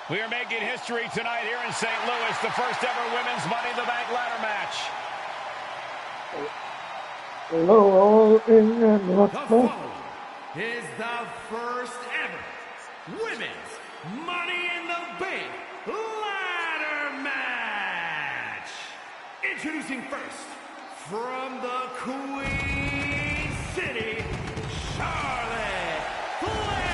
We are making history tonight here in St. Louis, the first ever women's Money in the Bank ladder match. The following is the first ever women's Money in the Bank ladder match. Introducing first, from the Queen City, Charlotte Flair.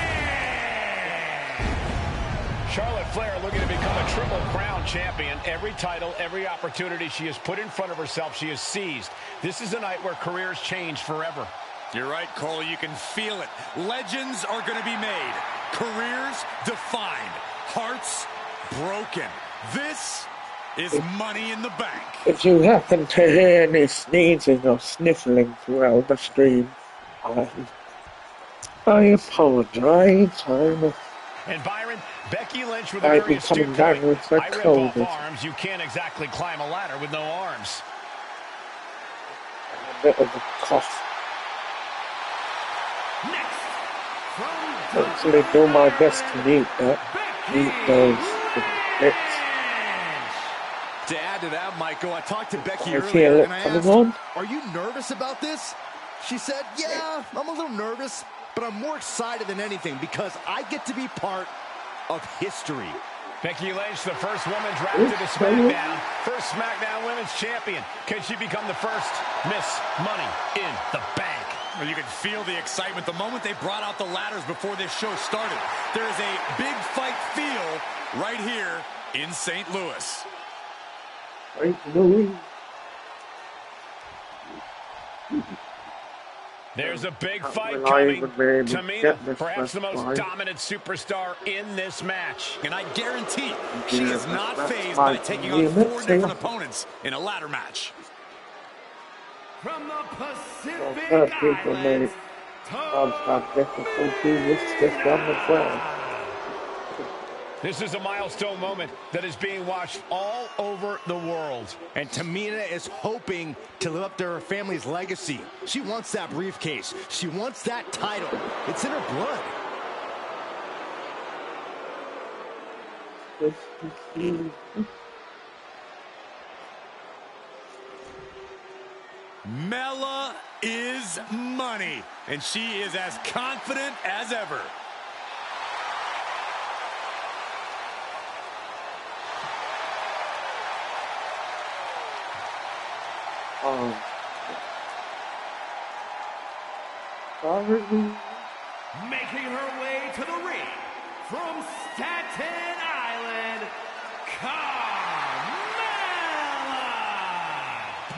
Charlotte Flair looking to become a Triple Crown champion. Every title, every opportunity she has put in front of herself, she has seized. This is a night where careers change forever. You're right, Cole. You can feel it. Legends are going to be made. Careers defined. Hearts broken. This is Money in the Bank. If you happen to hear any sneezing or sniffling throughout the stream, I apologize. And Byron, Becky Lynch with a very astute point. I rip off arms. You can't exactly climb a ladder with no arms. A bit of a cough. Actually do my best to mute that. Mute those bits. To add to that, Michael, I talked to Becky earlier and I asked her, are you nervous about this? She said, yeah, I'm a little nervous, but I'm more excited than anything because I get to be part of history. Becky Lynch, the first woman drafted to SmackDown. First SmackDown Women's Champion. Can she become the first Miss Money in the Bank? Well, you can feel the excitement the moment they brought out the ladders before this show started. There is a big fight feel right here in St. Louis. There's a big fight coming. Tamina, perhaps the most dominant superstar in this match. And I guarantee she is not fazed by taking on 4 different opponents in a ladder match. From the Pacific Islands, this is a milestone moment that is being watched all over the world. And Tamina is hoping to live up to her family's legacy. She wants that briefcase. She wants that title. It's in her blood. Mella is money, and she is as confident as ever. Making her way to the ring from Staten Island, Carmella.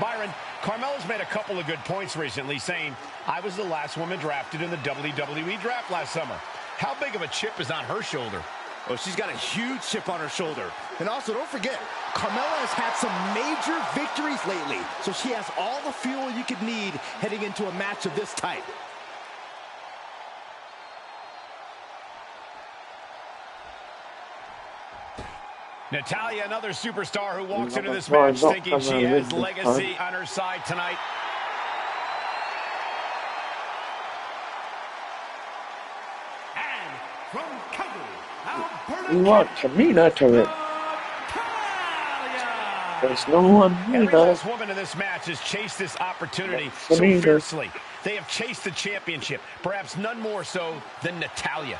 Byron, Carmella's made a couple of good points recently, saying, I was the last woman drafted in the WWE draft last summer. How big of a chip is on her shoulder? Oh, she's got a huge chip on her shoulder. And also, don't forget, Carmella has had some major victories lately, so she has all the fuel you could need heading into a match of this type. Natalya, another superstar who walks into this match thinking she has legacy on her side tonight. And from Calgary, Alberta, You want Tamina to it. There's no one, Every last woman in this match has chased this opportunity so fiercely. They have chased the championship, perhaps none more so than Natalya.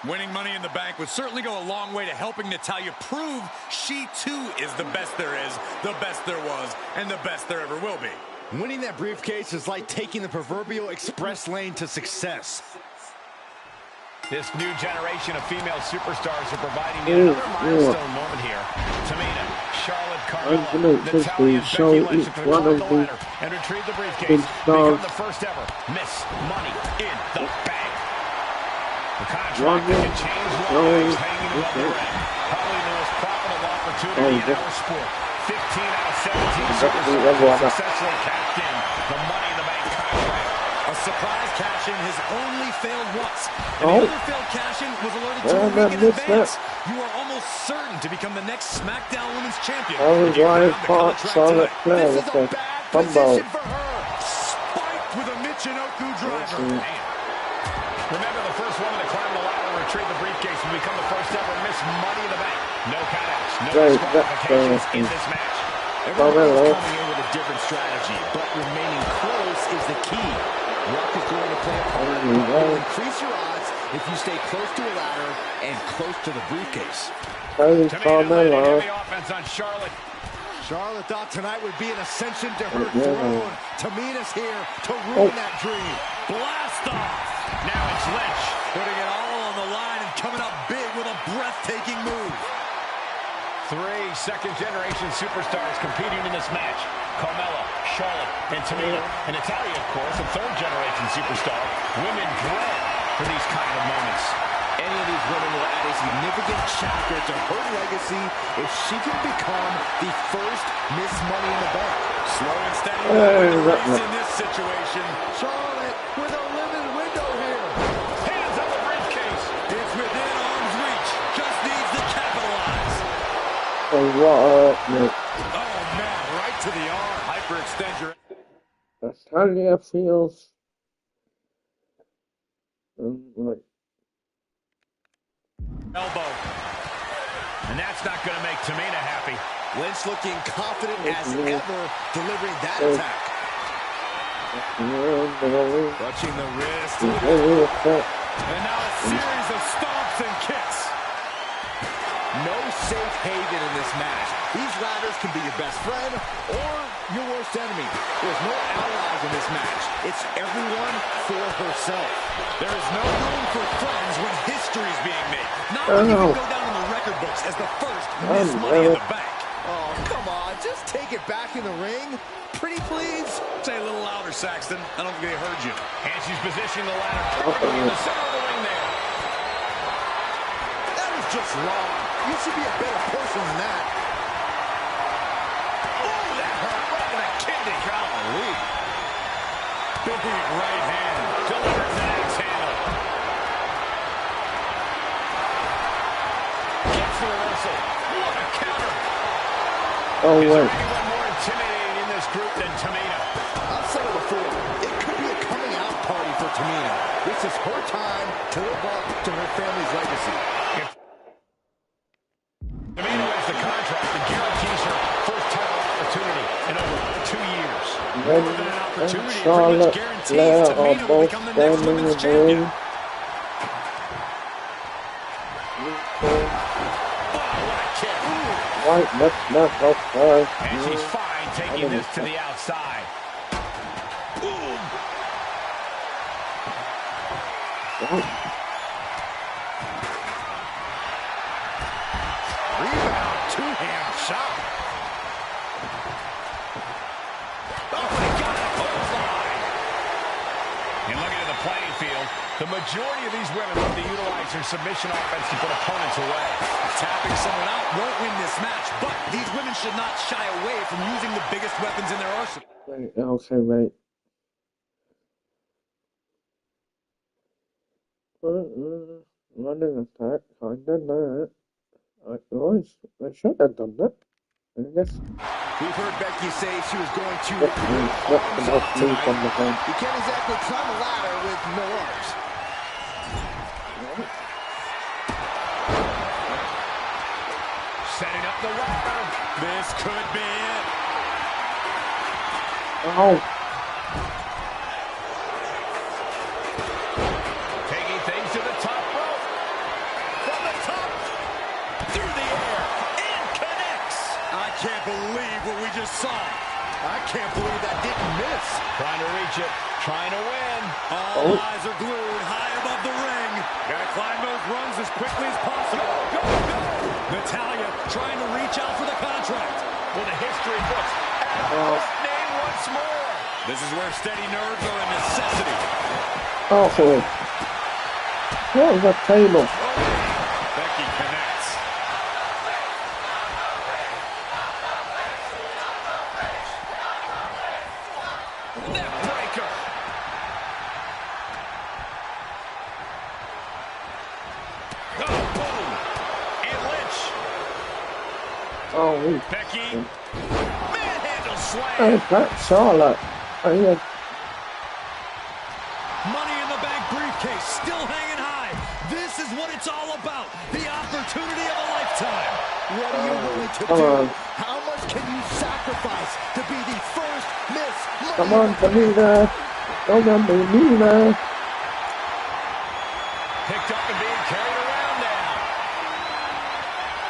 Winning Money in the Bank would certainly go a long way to helping Natalya prove she too is the best there is, the best there was, and the best there ever will be. Winning that briefcase is like taking the proverbial express lane to success. This new generation of female superstars are providing another milestone moment here. Tamina, Charlotte, Carmella, Natalya, and Becky Lynch to climb the ladder and retrieve the briefcase. Become the first ever Miss Money in the Bank. The contract that can change lives hanging above the ring. Probably the most profitable opportunity in our sport. 15 out of 17 superstars successfully cashed in the Money in the Bank contract. A surprise cash-in has only failed once. And the other failed cash-in was alerted to a week in advance. You are almost certain to become the next SmackDown Women's Champion. Charlotte Flair This is with a the bad combo. position for her. Spiked with a Michinoku driver. Remember, the first woman to climb the ladder and retrieve the briefcase will become the first ever Miss Money in the Bank. No countouts, no disqualifications in this match. Everyone's coming in with a different strategy, but remaining close is the key. Luck is going to play a part. You'll increase your odds if you stay close to a ladder and close to the briefcase. Tamina the offense on Charlotte. Charlotte thought tonight would be an ascension to her throne. Tamina's here to ruin that dream. Blast off! Now it's Lynch. Putting it all on the line and coming up big with a breathtaking move. 3 second-generation superstars competing in this match. Carmella, Charlotte, and Tamina. And Natalya, of course, a third-generation superstar. Women bred for these kind of moments. Any of these women will add a significant chapter to her legacy if she can become the first Miss Money in the Bank. Slow and steady in this situation. Charlotte with a limited window here. Hands on the briefcase. It's within arm's reach. Just needs to capitalize. Oh, what Oh, man, right to the arm. Hyperextend your... Natalya feels like elbow. And that's not going to make Tamina happy. Lynch looking confident as ever, delivering that attack. Touching the wrist. And now a series of stomps and kicks. No safe haven in this match. These ladders can be your best friend or your worst enemy. There's no allies in this match. It's everyone for herself. There is no room for friends when history is being made. Not Oh, when you no. can go down in the record books as the first Miss Money in the Bank. Oh, come on. Just take it back in the ring. Pretty please. Say a little louder, Saxton. I don't think they heard you. And she's positioning the ladder perfectly in the center of the ring there. That is just wrong. You should be a better person than that. Oh, that hurt right in the kidney. Golly. Big right hand. Delivers an axe handle. Gets the reversal. What a counter. oh Is there wait. anyone more intimidating in this group than Tamina? I've said it before. It could be a coming out party for Tamina. This is her time to live up to her family's legacy. If Tamina wins the contract, it guarantees her first title opportunity in over 2 years. Red More than an and opportunity, it pretty Charlotte much guarantees Flair are Tamina will both become the next standing in women's the champion. ring. Wow, what a kick. Right, that's not okay. And she's fine taking this to the outside. Ooh. Rebound, two-hand shot. Oh, my God, a clothesline. And looking at the playing field, the majority of these women love to utilize their submission offense to put opponents away. Tapping someone out won't win this match, but these women should not shy away from using the biggest weapons in their arsenal. Wait, okay, mate. Running attack, I did that. I should have done that. I guess. We've heard Becky say she was going to That's the most move on the phone. You can't exactly climb a ladder with no arms. Setting up the ladder. This could be it. Oh, Taking things to the top rope. From the top. Through the air. And connects. I can't believe what we just saw. I can't believe that didn't miss. Trying to reach it. Trying to win. All eyes are glued high above the ring. Gotta climb those rungs as quickly as possible. Go, go. Natalya trying to reach out for the contract. For the history books. And the first name once more. This is where steady nerves are a necessity. awful. What was that table? Becky connects. Neck breaker. Becky. Manhandle slam. Oh, that's Charlotte. Oh, yeah. Money in the Bank briefcase still hanging high. This is what it's all about. The opportunity of a lifetime. What are you willing to do? How much can you sacrifice to be the first Miss Money? Come on, Tamina. Come on, Tamina. Picked up and being carried around now.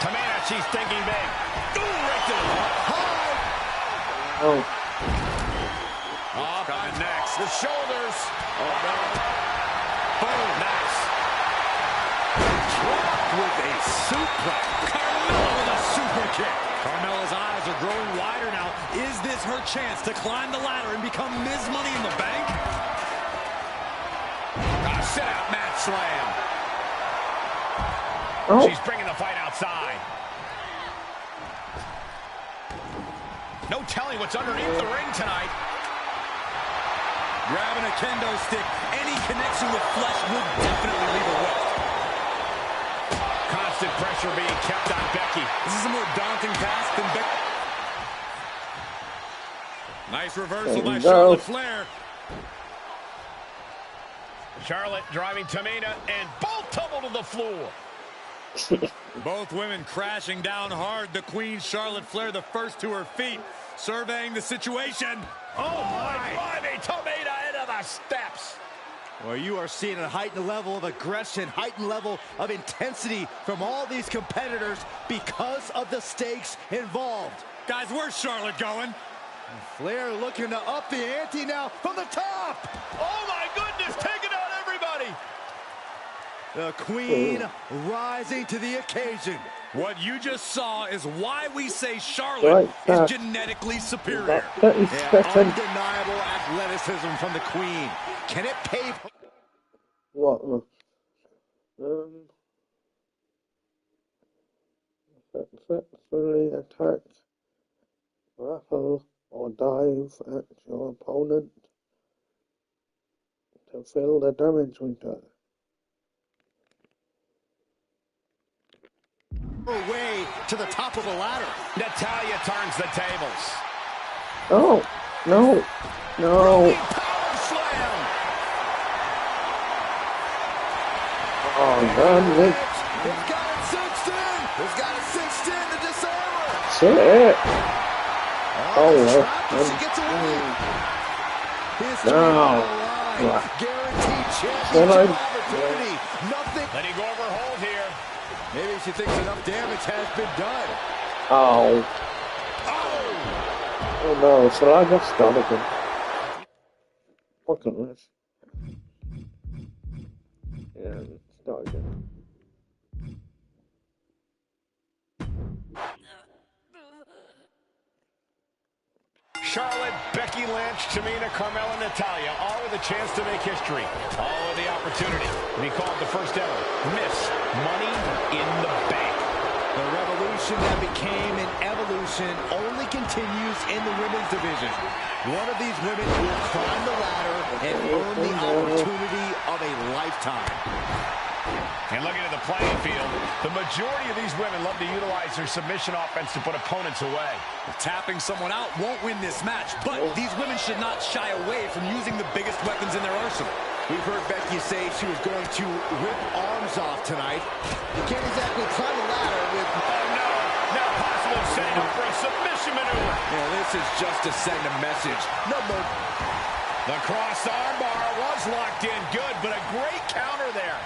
Tamina, she's thinking big. Ooh, right to the heart. Oh. Oh, coming next. The shoulders. Oh, no. Boom, nice. Dropped with a suplex. Carmella with a super kick. Carmella's eyes are growing wider now. Is this her chance to climb the ladder and become Ms. Money in the Bank? Sit out mat slam. Oh. She's bringing the fight outside. No telling what's underneath the ring tonight. Grabbing a kendo stick. Any connection with flesh would definitely leave a welt. Constant pressure being kept on Becky. This is a more daunting task than Becky. Nice reversal by Charlotte Flair. Charlotte driving Tamina, and both tumble to the floor. Both women crashing down hard. The Queen, Charlotte Flair, the first to her feet, surveying the situation. Oh, my. Driving Tamina into the steps. Well, you are seeing a heightened level of aggression, heightened level of intensity from all these competitors because of the stakes involved. Guys, where's Charlotte going? Flair looking to up the ante now from the top. Oh, my goodness, taking out everybody. The Queen rising to the occasion. What you just saw is why we say Charlotte is genetically superior. Undeniable athleticism from the Queen. Can it pay? What? Successfully attack, grapple, or dive at your opponent to fill the damage return. Way to the top of the ladder. Natalya turns the tables. Oh, no, no. Power slam. Oh, damn it. He's got it cinched in. He's got it cinched in to disarm her. Shit. Oh, She gets away. no. Guaranteed championship opportunity. Nothing. Letting go of her hold here. Maybe she thinks enough damage has been done. Oh. Oh no, shall I just start again? Look at this. Yeah, start again. Charlotte, Becky Lynch, Tamina, Carmella, Natalya, all with a chance to make history. All with the opportunity to be called the first ever Miss Money in the Bank. The revolution that became an evolution only continues in the women's division. One of these women will climb the ladder and earn the opportunity of a lifetime. And looking at the playing field, the majority of these women love to utilize their submission offense to put opponents away. Tapping someone out won't win this match, but these women should not shy away from using the biggest weapons in their arsenal. We've heard Becky say she was going to rip arms off tonight. You can't exactly climb the ladder with... Oh, no. Now possible setting up for a submission maneuver. Yeah, this is just to send a message. No more... The cross armbar was locked in good, but a great counter there.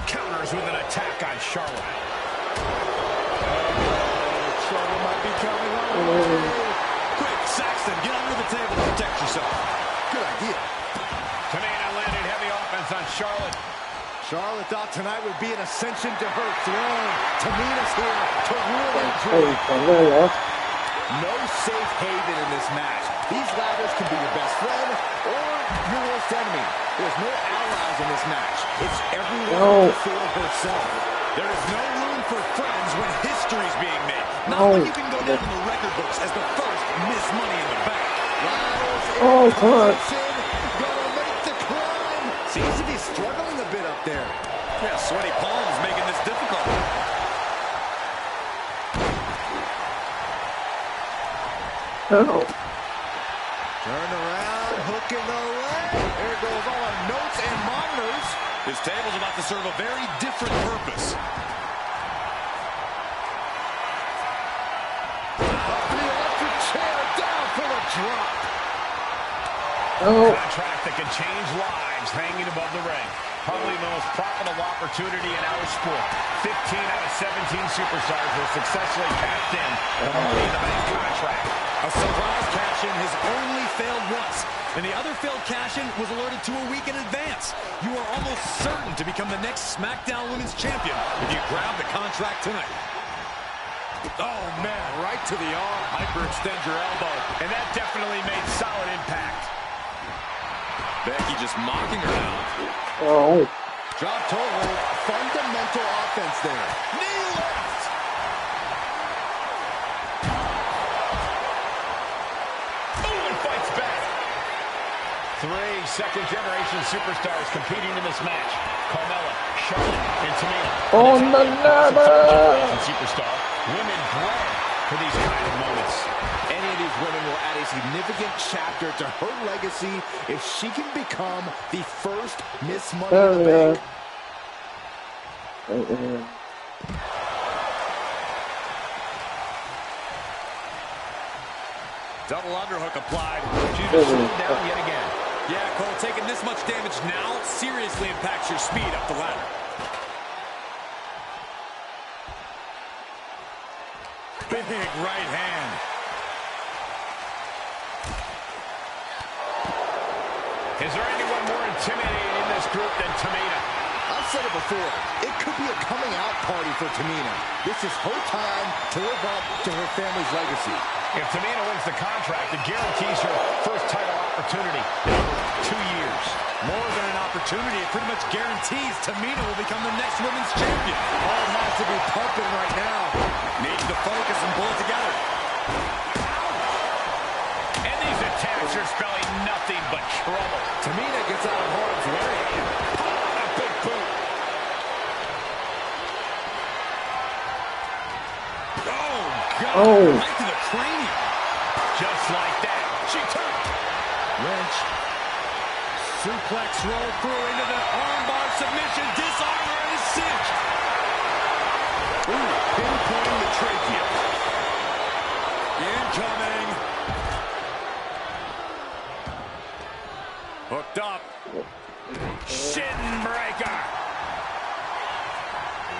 Counters with an attack on Charlotte. Trouble might be coming on. Quick, Saxton, get under the table to protect yourself. Good idea. Tamina landed heavy offense on Charlotte. Charlotte thought tonight would be an ascension to her throne. Tamina's here to rule and dream. No safe haven in this match. These ladders can be your best friend or your worst enemy. There's no allies in this match. It's everyone for herself. There is no room for friends when history's being made. Not when you can go down in the record books as the first Miss Money in the Bank. Oh, come on. Gonna make the climb. Seems to be struggling a bit up there. Yeah, sweaty palms making this difficult. Oh. Turn around, hook in the leg. There goes all our notes and monitors. His table's about to serve a very different purpose. Up the electric chair, down for the drop. Oh. Contract that can change lives hanging above the ring. Probably the most profitable opportunity in our sport. 15 out of 17 superstars will successfully cash in the Money in the Bank contract. A surprise cash-in has only failed once, and the other failed cash-in was alerted to a week in advance. You are almost certain to become the next SmackDown Women's Champion if you grab the contract tonight. Oh, man, right to the arm. Hyperextend your elbow. And that definitely made solid impact. Becky just mocking her now. Oh. Drop toe hold, fundamental offense there. Knee lift. Boom, and fights back. 3 second-generation superstars competing in this match. Carmella, Charlotte, and Tamina. Oh, no. Superstar. Women bred for these kind of moments. Any of these women will add a significant chapter to her legacy if she can become the first Miss Money in the Bank. Double underhook applied. She's been slowed down yet again. Yeah, Cole, taking this much damage now seriously impacts your speed up the ladder. Big right hand. Is there anyone more intimidating in this group than Tamina? I've said it before, it could be a coming out party for Tamina. This is her time to live up to her family's legacy. If Tamina wins the contract, it guarantees her first title opportunity in over 2 years. More than an opportunity, it pretty much guarantees Tamina will become the next women's champion. All has to be pumping right now. Needs to focus and pull it together. And these attacks are spelling nothing but trouble. Tamina gets out of harm's way. A big boot. Oh, God. Oh. Right to the cranium. Just like that. She turned. Wrench. Suplex roll through into the armbar submission. Disarmer and cinch. Ooh, pinpointing the trachea. Incoming. Hooked up. Shin breaker.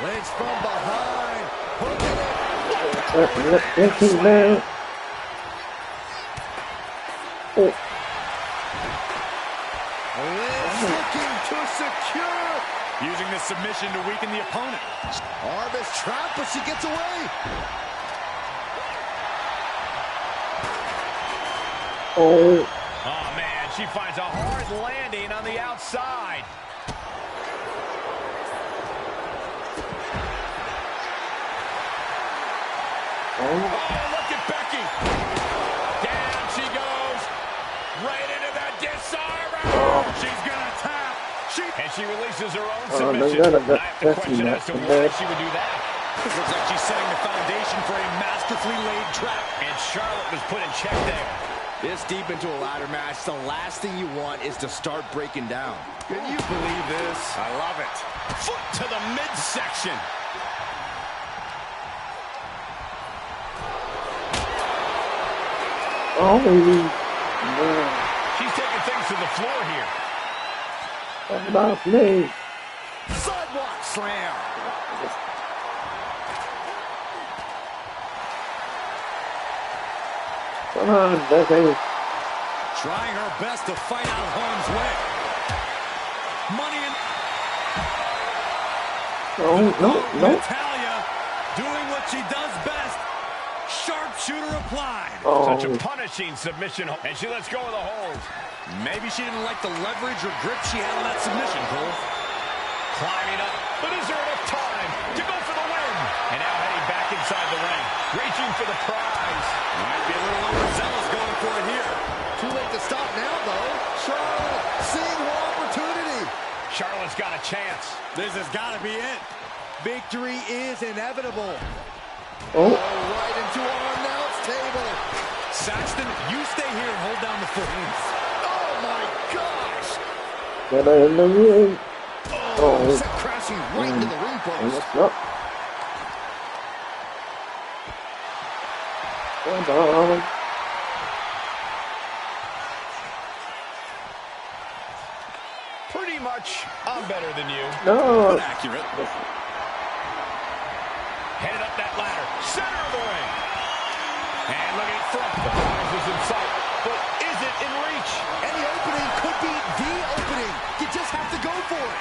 Lynch from behind. Hooking it. Looking now. Oh. Lynch looking to secure. Using the submission to weaken the opponent. Arvis trapped, but she gets away. Oh. Oh, man, she finds a hard landing on the outside. Oh, look at Becky. Down she goes. Right into the disarmer. She's going to tap. And she releases her own submission. I have to question as to why she would do that. This looks like she's setting the foundation for a masterfully laid trap. And Charlotte was put in check there. This deep into a ladder match, the last thing you want is to start breaking down. Can you believe this? I love it. Foot to the midsection. Oh. She's taking things to the floor here. What about me? Sidewalk slam. Come on, Becky. Trying her best to fight out of harm's way. Money in... No. Natalia doing what she does best. Sharpshooter applied. Oh. Such a punishing submission. And she lets go of the hold. Maybe she didn't like the leverage or grip she had on that submission, Cole. Climbing up. But is there enough time to go for the win? And now heading back inside the ring. Reaching for the prize. Might be a little overzealous going for it here. Too late to stop now, though. Charlotte seeing her opportunity. Charlotte's got a chance. This has got to be it. Victory is inevitable. Oh. Right into our announce table. Saxton, you stay here and hold down the fort. Oh my gosh. Get in the ring. Oh. Set crashing right into the ring post. Come on. Pretty much, I'm better than you. No. Accurate. Headed up that ladder, center of the ring. And looking front, the prize is in sight, but is it in reach? Any opening could be the opening. You just have to go for it.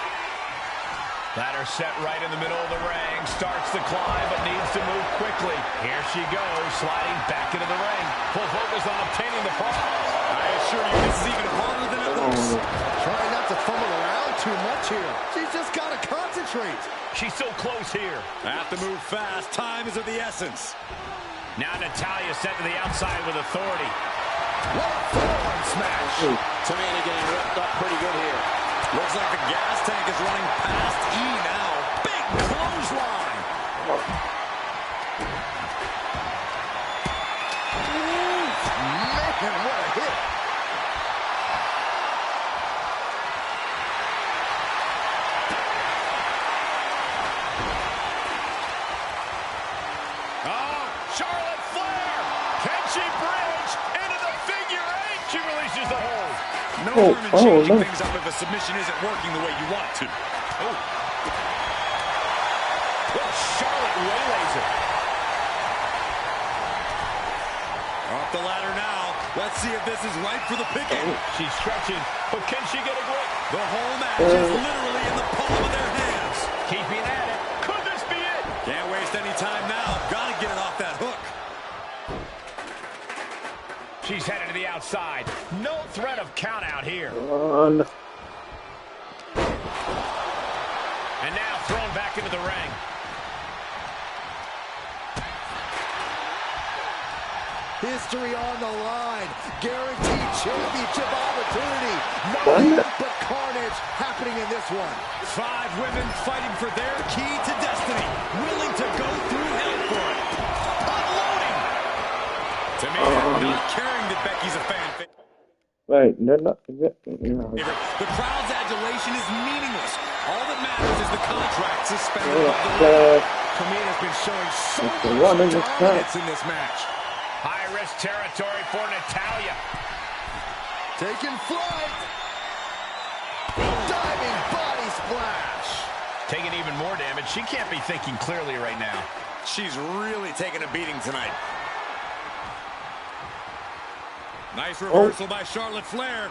Ladder set right in the middle of the ring, starts the climb, but needs to move quickly. Here she goes, sliding back into the ring. Full focus on obtaining the prize. I assure you, this is even harder than it looks. Trying not to fumble around too much here. She's just got to concentrate. She's so close here. Have to move fast. Time is of the essence. Now Natalya sent to the outside with authority. What a forearm smash. Tamina getting ripped up pretty good here. Looks like the gas tank is running past E now. Big clothesline. Man, what a hit. Oh, Charlotte Flair. Can she bridge into the figure eight? She releases the hold. No harm in changing no. things up if a submission isn't working the way you want it to. Oh. Well, Charlotte waylays her. Off the ladder now. Let's see if this is right for the picking. She's stretching, but can she get a grip? The whole match is literally in the palm of their hands. Keeping at it. Could this be it? Can't waste any time now. Gotta get it off that hook. She's headed to the outside. No threat of count out here. On. And now thrown back into the ring. History on the line. Guaranteed championship opportunity. Nothing but carnage happening in this one. 5 women fighting for their key to destiny. Willing to go through hell for it. Unloading. Tamina not caring that Becky's a fan favorite. Right, they're not. The crowd's adulation is meaningless. All that matters is the contract suspended above the ring. Tamina's been showing so one in much this dominance in this match. High-risk territory for Natalya. Taking flight. Diving body splash. Taking even more damage. She can't be thinking clearly right now. She's really taking a beating tonight. Nice reversal by Charlotte Flair.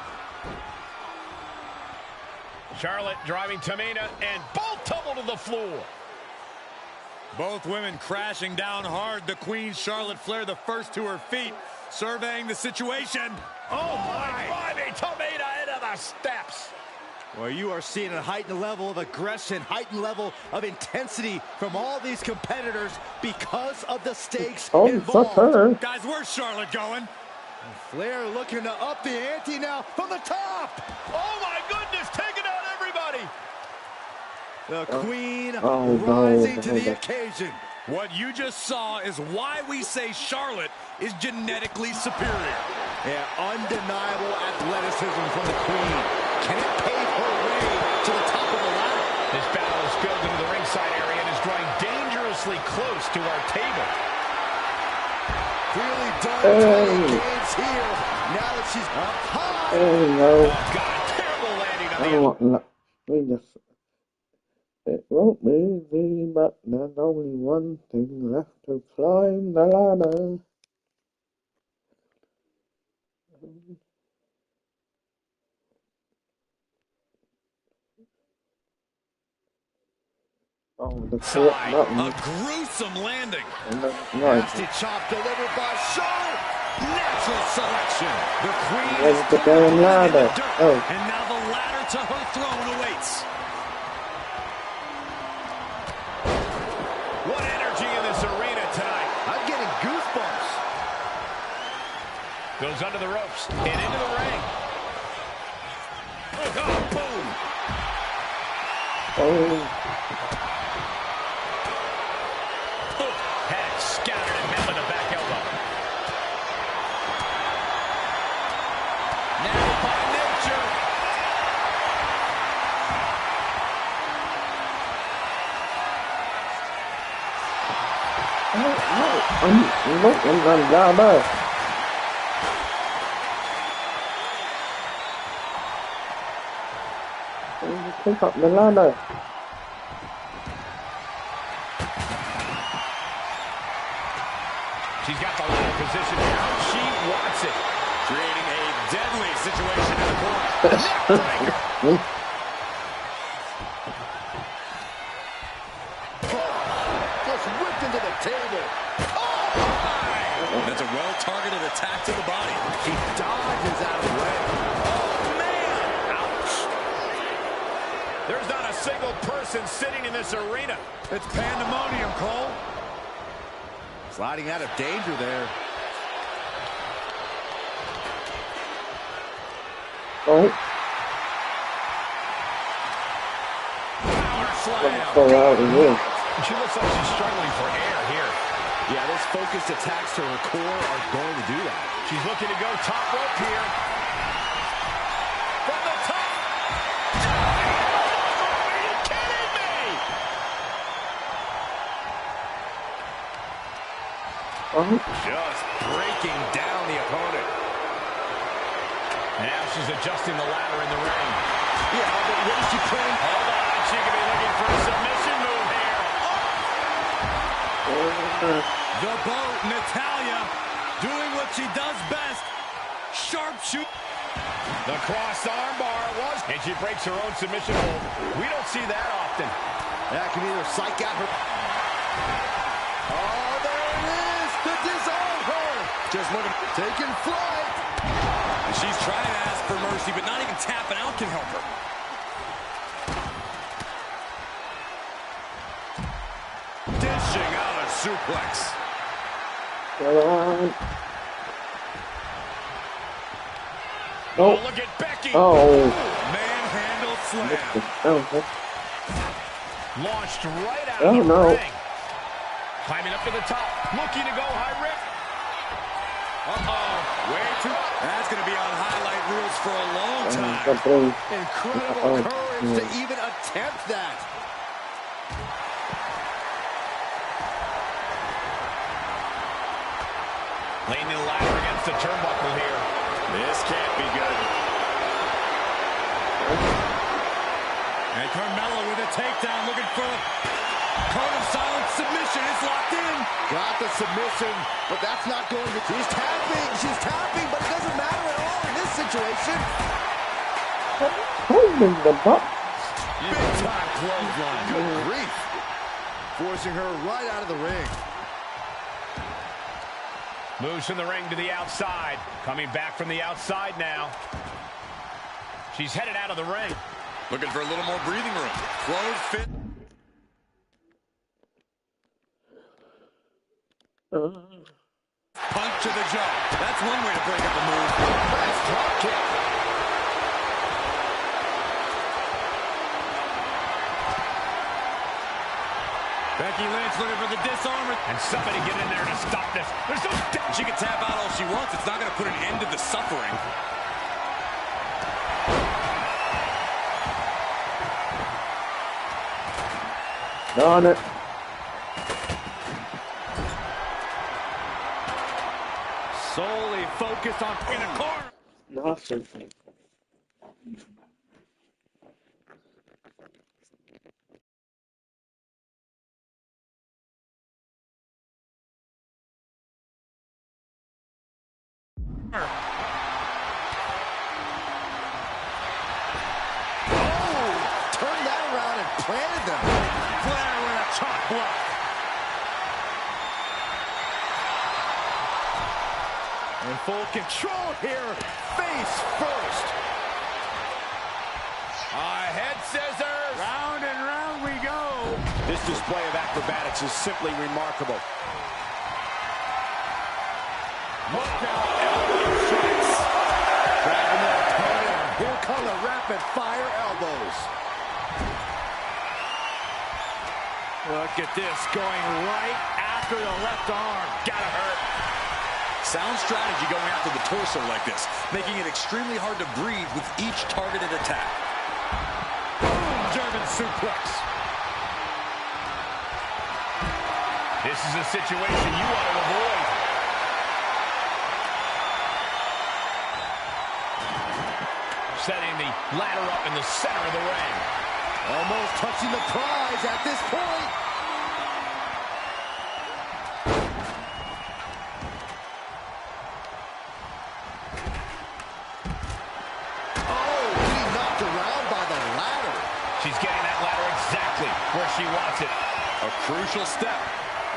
Charlotte driving Tamina, and both tumble to the floor. Both women crashing down hard. The Queen, Charlotte Flair, the first to her feet, surveying the situation. Oh, my. Tamina into the steps. Well, you are seeing a heightened level of aggression, heightened level of intensity from all these competitors because of the stakes involved. Her. Guys, where's Charlotte going? Flair looking to up the ante now from the top. Oh, my goodness, taking out everybody. The Queen no, rising to the occasion. What you just saw is why we say Charlotte is genetically superior. Yeah, undeniable athleticism from the Queen. Can it pave her way to the top of the ladder? This battle is spilled into the ringside area and is drawing dangerously close to our table. Really done games here. Now that she's up high. No. Oh, God, terrible landing on the We just. It won't be easy, but there's only one thing left to climb the ladder. Oh, the correct button. A gruesome landing. Right. Nasty chop delivered by Charlotte. Natural selection. The Queen There's is the damn ladder. Oh. And now the ladder to her throne awaits. What energy in this arena tonight. I'm getting goosebumps. Goes under the ropes and into the ring. Oh, boom. Head scattered and met with a back elbow. Now by nature. Pick up the ladder. She's got the ladder position now. She wants it. Creating a deadly situation in the corner. Neckbreaker. Just whipped into the table. That's a well-targeted attack to the body. She dodges out of the way. Oh, man. Ouch. There's not a single person sitting in this arena. It's pandemonium, Cole. Sliding out of danger there. Oh. Power slam. Go out of here. She looks like she's struggling for air here. Yeah, those focused attacks to her core are going to do that. She's looking to go top rope here. From the top. Are you kidding me? Just breaking down the opponent. Now she's adjusting the ladder in the ring. Yeah, but what is she playing? Hold on, she could be looking for a submission move here. The boat, Natalya, doing what she does best. Sharpshoot. The crossed armbar was, and she breaks her own submission hold. We don't see that often. That can either psych out her. Oh, there it is! To disarm her! Just looking, Taking flight! and she's trying to ask for mercy, but not even tapping out can help her. Dishing out a suplex. Oh, look at Becky. Oh. Manhandle slam. Launched right out of the ring. Climbing up to the top. Looking to go high rip. Way too. That's going to be on highlight reels for a long time. Incredible courage to even attempt that. Laying the ladder against the turnbuckle here. This can't be good. And Carmella with a takedown, looking for a cone of silence submission. It's locked in. Got the submission, but that's not going to... She's tapping, but it doesn't matter at all in this situation. Holding the box. Big time clothesline. Good grief. Forcing her right out of the ring. Moves from the ring to the outside. Coming back from the outside now. She's headed out of the ring. Looking for a little more breathing room. Close fit. Punch to the jaw. That's one way to break up a move. Nice drop kick. Becky Lynch looking for the disarmer. And somebody get in there to stop this. There's no doubt She can tap out all she wants. It's not going to put an end to the suffering. On it. Solely focused on in a corner. Nothing. Turned that around and planted them. Flair with a chop block. In full control here. Face first. head scissors. Round and round we go. This display of acrobatics is simply remarkable. Look out, elbow strikes. Grabbing their opponent. Here come the rapid fire elbows. Look at this, going right after the left arm. Gotta hurt. Sound strategy going after the torso like this, making it extremely hard to breathe with each targeted attack. Boom, German suplex. This is a situation you want to avoid. Setting the ladder up in the center of the ring. Almost touching the prize at this point. Oh, getting knocked around by the ladder. She's getting that ladder exactly where she wants it. A crucial step.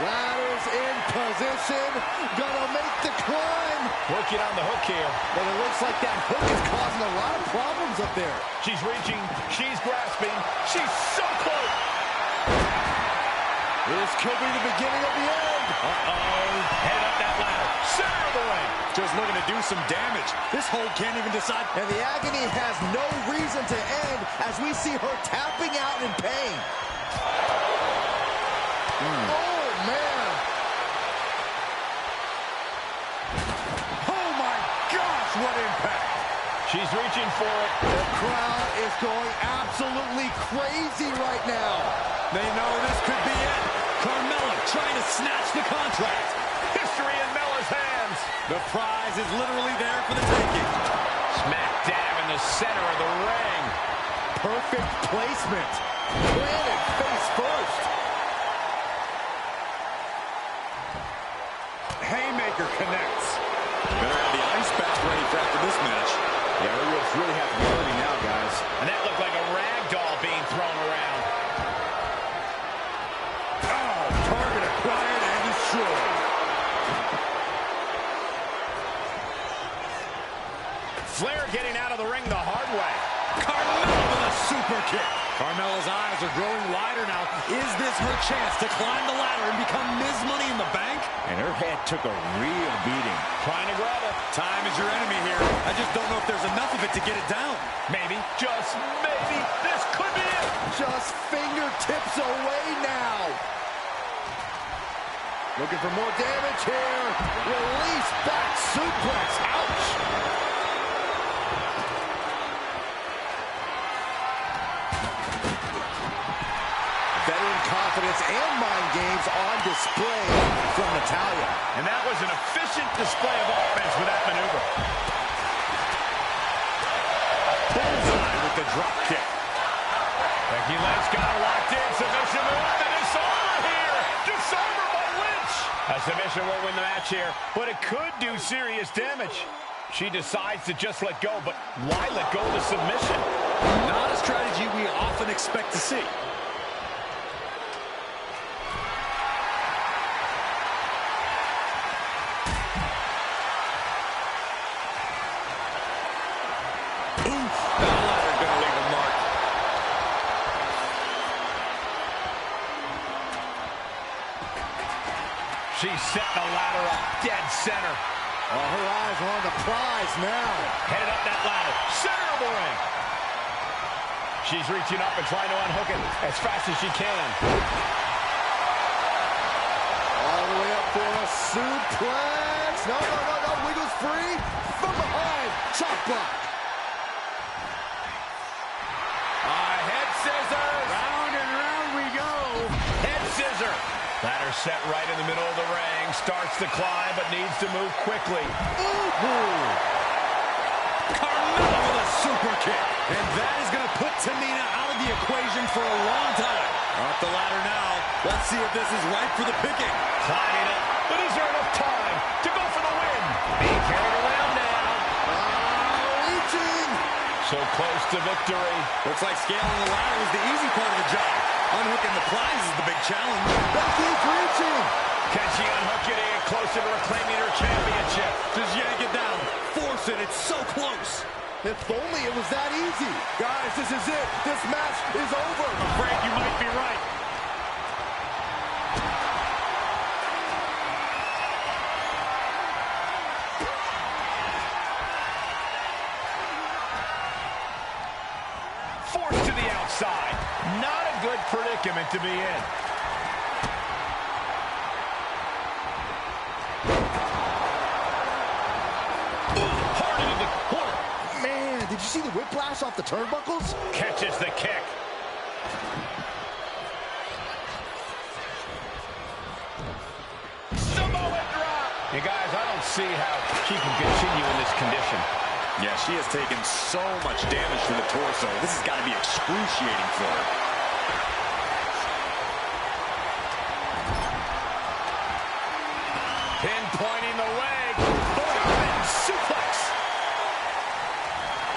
Ladder's in position. Gonna make the climb. Working on the hook here. But it looks like that hook is causing a lot of problems up there. She's reaching. She's grasping. She's so close. This could be the beginning of the end. Uh-oh. Head up that ladder. Center of the ring. Just looking to do some damage. This hold can't even decide. And the agony has no reason to end as we see her tapping out in pain. Oh, man. Oh, my gosh, what impact. She's reaching for it. The crowd is going absolutely crazy right now. They know this could be it. Carmella trying to snatch the contract. History in Mella's hands. The prize is literally there for the taking. Smack dab in the center of the ring. Perfect placement. Planted face first. Haymaker connects. Better have the ice bath ready for after this match. Yeah, Elliot's really have to be hurting now, guys. And that looked like a rag doll being thrown around. Oh, target acquired and destroyed. Flair getting out of the ring the hard way. Carmella with a super kick. Carmella's eyes are growing wider now. Is this her chance to climb the ladder and become Ms. Money in the Bank? And her head took a real beating. Trying to grab it. Time is your enemy here. I just don't know if there's enough of it to get it down. Maybe, just maybe, this could be it. Just fingertips away now. Looking for more damage here. Release back suplex. Ouch. Veteran confidence and mind games on display from Natalya. And that was an efficient display of offense with that maneuver. Bullseye with the drop kick. Becky Lynch got a locked-in submission move. The disarmer here. Disarmer by Lynch. A submission won't win the match here, but it could do serious damage. She decides to just let go, but why let go of the submission? Not a strategy we often expect to see. She's setting the ladder up, dead center. Oh, her eyes are on the prize now. Headed up that ladder, center of the ring. She's reaching up and trying to unhook it as fast as she can. All the way up for a suplex. No, no, no, no. Wiggles free. From behind. Chop block. Head scissors. Round and round we go. Head scissor. Ladder set right in the middle of the ring. Starts to climb, but needs to move quickly. Ooh. Carmella with a super kick. And that is going to put Tamina out of the equation for a long time. Off the ladder now. Let's see if this is right for the picking. Climbing up, but is there enough time to go for the win? Being carried around now. Reaching. So close to victory. Looks like scaling the ladder was the easy part of the job. Unhooking the prize is the big challenge. Becky's reaching. Can she unhook it and get closer to reclaiming her championship? Just yank it down. Force it. It's so close. If only it was that easy. Guys, this is it. This match is over. I'm afraid you might be right. Forced to the outside. Not a good predicament to be in. did you see the whiplash off the turnbuckles? Catches the kick. Samoa drop. You guys, I don't see how she can continue in this condition. Yeah, she has taken so much damage to the torso. This has got to be excruciating for her. Pinpointing the leg. German suplex.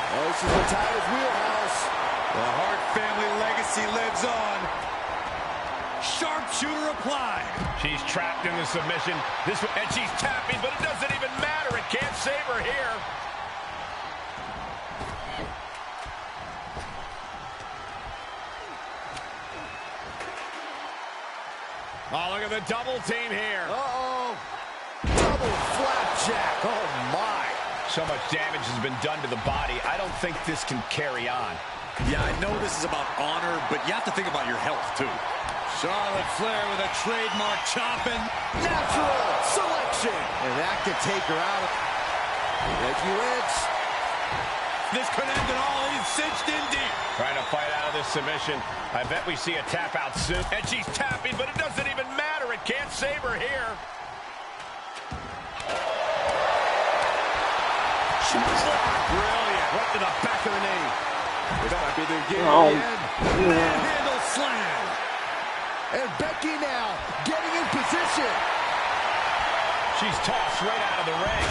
Oh, this is Natalya's wheelhouse. The Hart family legacy lives on. Sharpshooter applied. She's trapped in the submission. And she's tapping, but it doesn't even matter. It can't save her here. Oh, look at the double team here. Uh-oh. Double flapjack. Oh, my. So much damage has been done to the body. I don't think this can carry on. Yeah, I know this is about honor, but you have to think about your health, too. Charlotte Flair with a trademark chopping. Natural selection. And that could take her out. Becky Lynch. This could end it all. He's cinched in deep. Trying to fight out of this submission. I bet we see a tap out soon. And she's tapping, but it doesn't even matter. It can't save her here. Brilliant. Right to the back of the knee. This might be the beginning. Handle slam. And Becky now getting in position. She's tossed right out of the ring.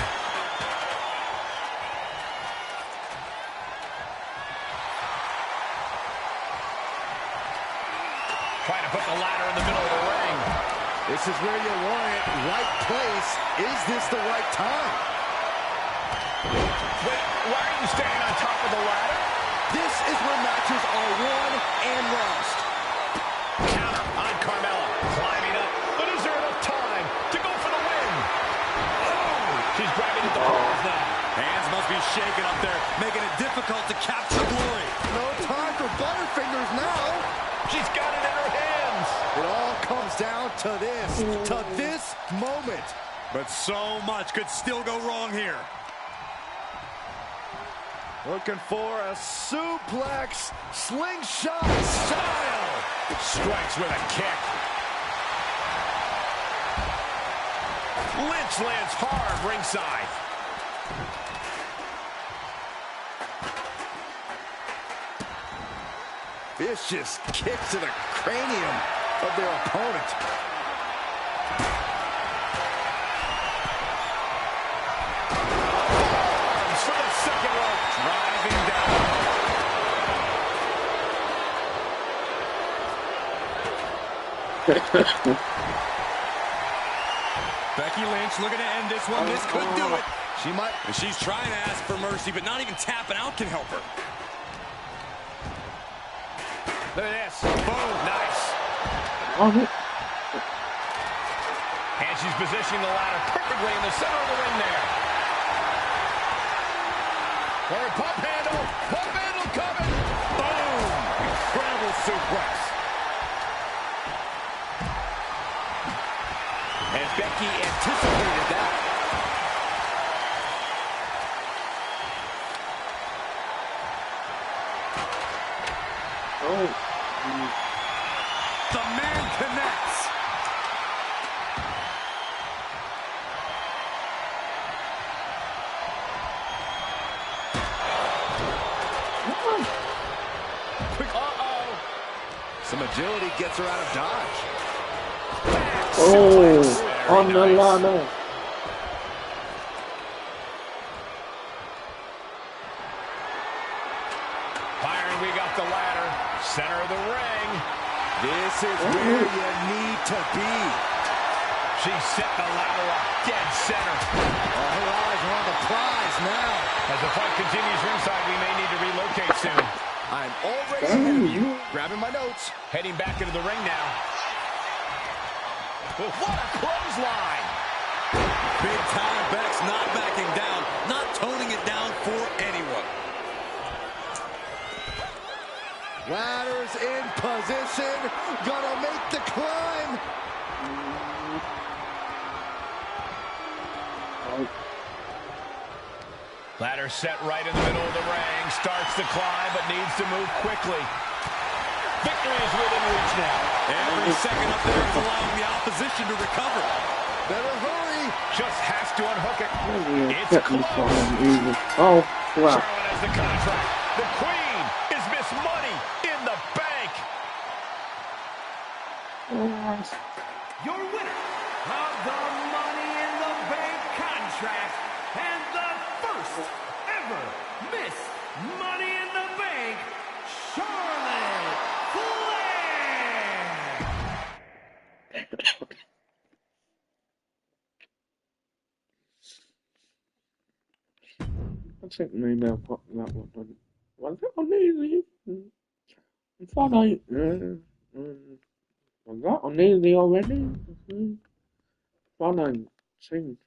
Trying to put the ladder in the middle of the ring. This is where you want it. Right place. Is this the right time? Wait, why are you standing on top of the ladder? This is where matches are won and lost. Counter on Carmella. Climbing up. But is there enough time to go for the win? Oh! She's grabbing at the balls now. Hands must be shaking up there, making it difficult to capture glory. No time for butterfingers now. She's got it in her hands. It all comes down to this moment. But so much could still go wrong here. Looking for a suplex, slingshot style. Strikes with a kick. Lynch lands hard ringside. Vicious kick to the cranium of their opponent. Arms for the second rope. Driving down. Becky Lynch looking to end this one. This could do it. She might. She's trying to ask for mercy, but not even tapping out can help her. Look at this. Boom. Nice. And she's positioning the ladder perfectly in the center of the ring there. Her pump handle. Pump handle coming. Boom. Incredible suplex. And Becky anticipated that. The man connects. Quick. Uh-oh. Some agility gets her out of dodge. Oh, on the ladder. Byron, we got the ladder. Center of the ring. This is where you need to be. She set the ladder up dead center. Her eyes are on the prize now. As the fight continues ringside, we may need to relocate soon. I'm already ahead of you. Grabbing my notes. Heading back into the ring now. What a clothesline. Big time Bex not backing down, not toning it down for anyone. Ladders in position. Gonna make the climb. Ladder set right in the middle of the ring. Starts to climb, but needs to move quickly. Victory is within reach now. Every second up there is allowing the opposition to recover. Better hurry. Just has to unhook it. It's close. Oh, wow. Charlotte has the contract. The Queen is Miss Money in the Bank. Your winner of the Money in the Bank contract and the first ever Miss Money in the Bank, Charlotte Flair. I think maybe I'll put that one on. Was it on easy? I thought I got on easy already. Thought I changed it.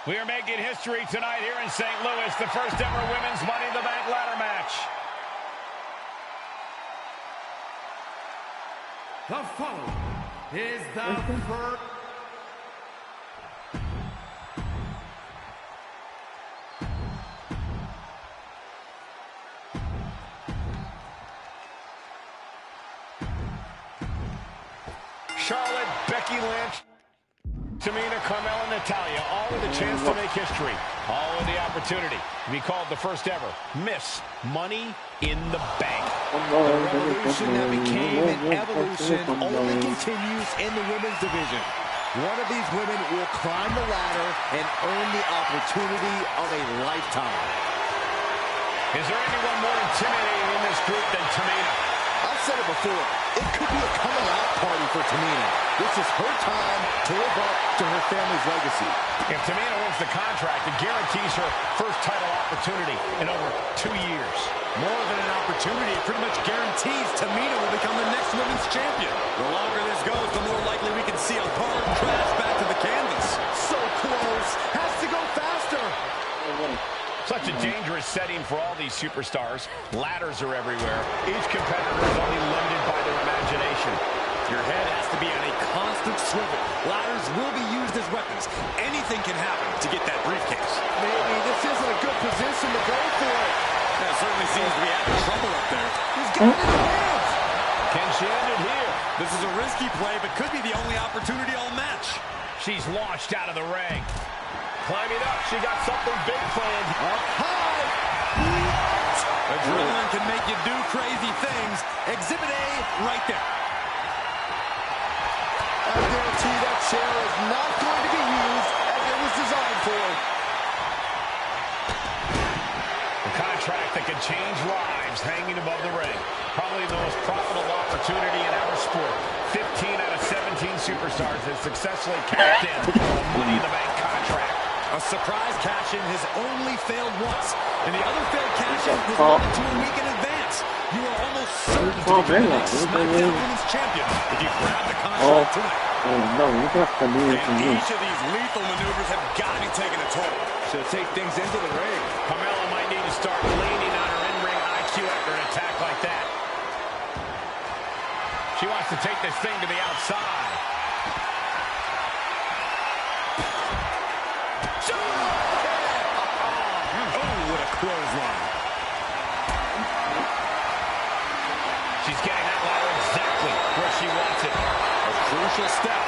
We are making history tonight here in St. Louis. The first ever women's Money in the Bank ladder match. The following is the first. Charlotte, Becky Lynch, Tamina, Carmella, Natalya, all with a chance to make history. All with the opportunity to be called the first ever Miss Money in the Bank. The revolution that became an evolution only continues in the women's division. One of these women will climb the ladder and earn the opportunity of a lifetime. Is there anyone more intimidating in this group than Tamina? I've said it before, it could be a coming out party for Tamina. This is her time to live up to her family's legacy. If Tamina wins the contract, it guarantees her first title opportunity in over 2 years. More than an opportunity, it pretty much guarantees Tamina will become the next women's champion. The longer this goes, the more likely we can see a hard crash back to the canvas. So close, has to go faster. Such a dangerous setting for all these superstars. Ladders are everywhere. Each competitor is only limited by their imagination. Your head has to be on a constant swivel. Ladders will be used as weapons. Anything can happen to get that briefcase. Maybe this isn't a good position to go for it. That certainly seems to be having trouble up there. He's got it in his hands. Can she end it here? This is a risky play, but could be the only opportunity all match. She's launched out of the ring. Climbing up, she got something big planned. Up high. Adrenaline can make you do crazy things. Exhibit A right there. I guarantee that chair is not going to be used as it was designed for. A contract that could change lives hanging above the ring. Probably the most profitable opportunity in our sport. 15 out of 17 superstars have successfully cashed in the Money in the Bank contract. A surprise cash-in has only failed once, and the other failed cash-in was limited to a week in advance. You are almost certain to become the next SmackDown Women's Champion if you grab the contract tonight. No, you have to do it. And each of these lethal maneuvers have got to be taking a toll. Should take things into the ring. Carmella might need to start leaning on her in-ring IQ after an attack like that. She wants to take this thing to the outside. Clothesline. She's getting that ladder exactly where she wants it. A crucial step.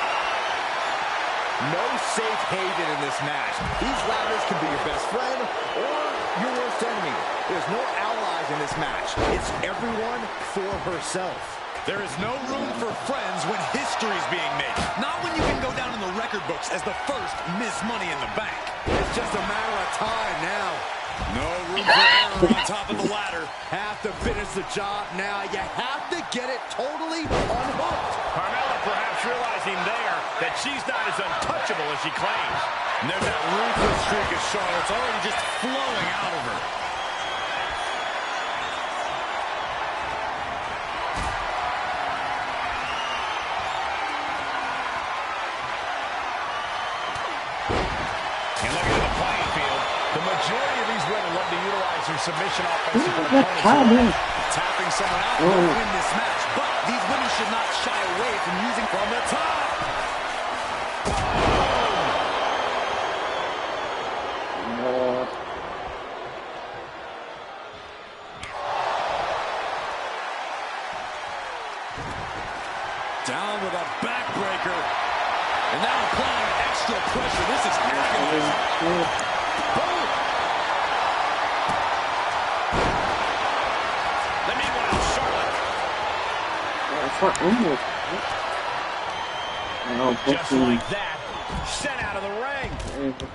No safe haven in this match. These ladders can be your best friend or your worst enemy. There's no allies in this match. It's everyone for herself. There is no room for friends when history's being made. Not when you can go down in the record books as the first Miss Money in the Bank. It's just a matter of time now. No room for error on top of the ladder. Have to finish the job now. You have to get it totally unhooked. Carmella perhaps realizing there that she's not as untouchable as she claims. And there's that ruthless streak of Charlotte's already just flowing out of her. submission offense to put opponents away. Tapping someone out will win this match, but these women should not shy away from using from the top. Down with a backbreaker. And now applying extra pressure. This is agonizing. Let me one out, Charlotte. Just like that, sent out of the ring.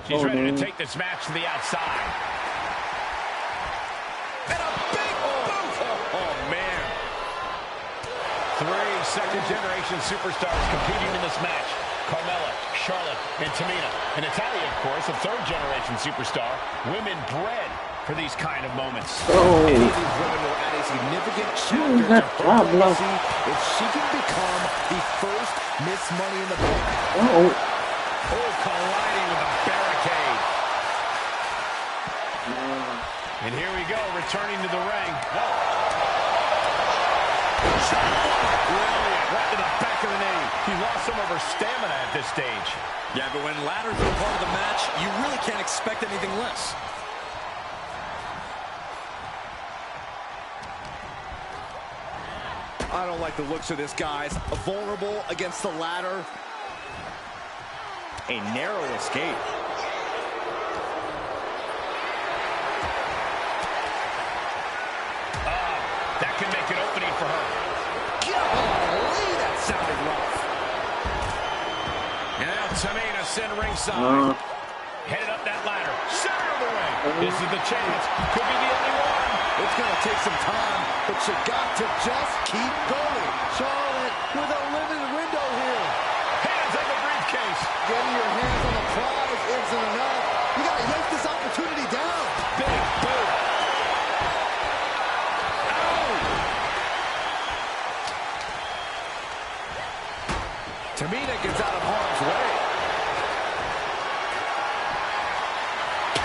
She's ready to take this match to the outside. And a big boot. Oh, man. 3 second-generation superstars competing in this match. Carmella, Charlotte, and Tamina. And Natalya, of course, a 3rd-generation superstar. Women bred for these kind of moments. Any of these women will add a significant chapter to her legacy if she can become the first Miss Money in the Bank. Oh, colliding with a barricade. And here we go, returning to the ring. Brilliant, right to the back of the knee. He lost some of her stamina at this stage. Yeah, but when ladders are part of the match, you really can't expect anything less. I don't like the looks of this, guys. Vulnerable against the ladder. A narrow escape. That can make an opening for her. Golly, that sounded rough. And now Tamina sent ringside. Headed up that ladder. Center of the ring. This is the chance. Could be the only one. It's going to take some time, but you got to just keep going. Charlotte with a limited window here. Hands on the briefcase. Getting your hands on the prize isn't enough. You got to yank this opportunity down. Big boot. Tamina gets out of harm's way.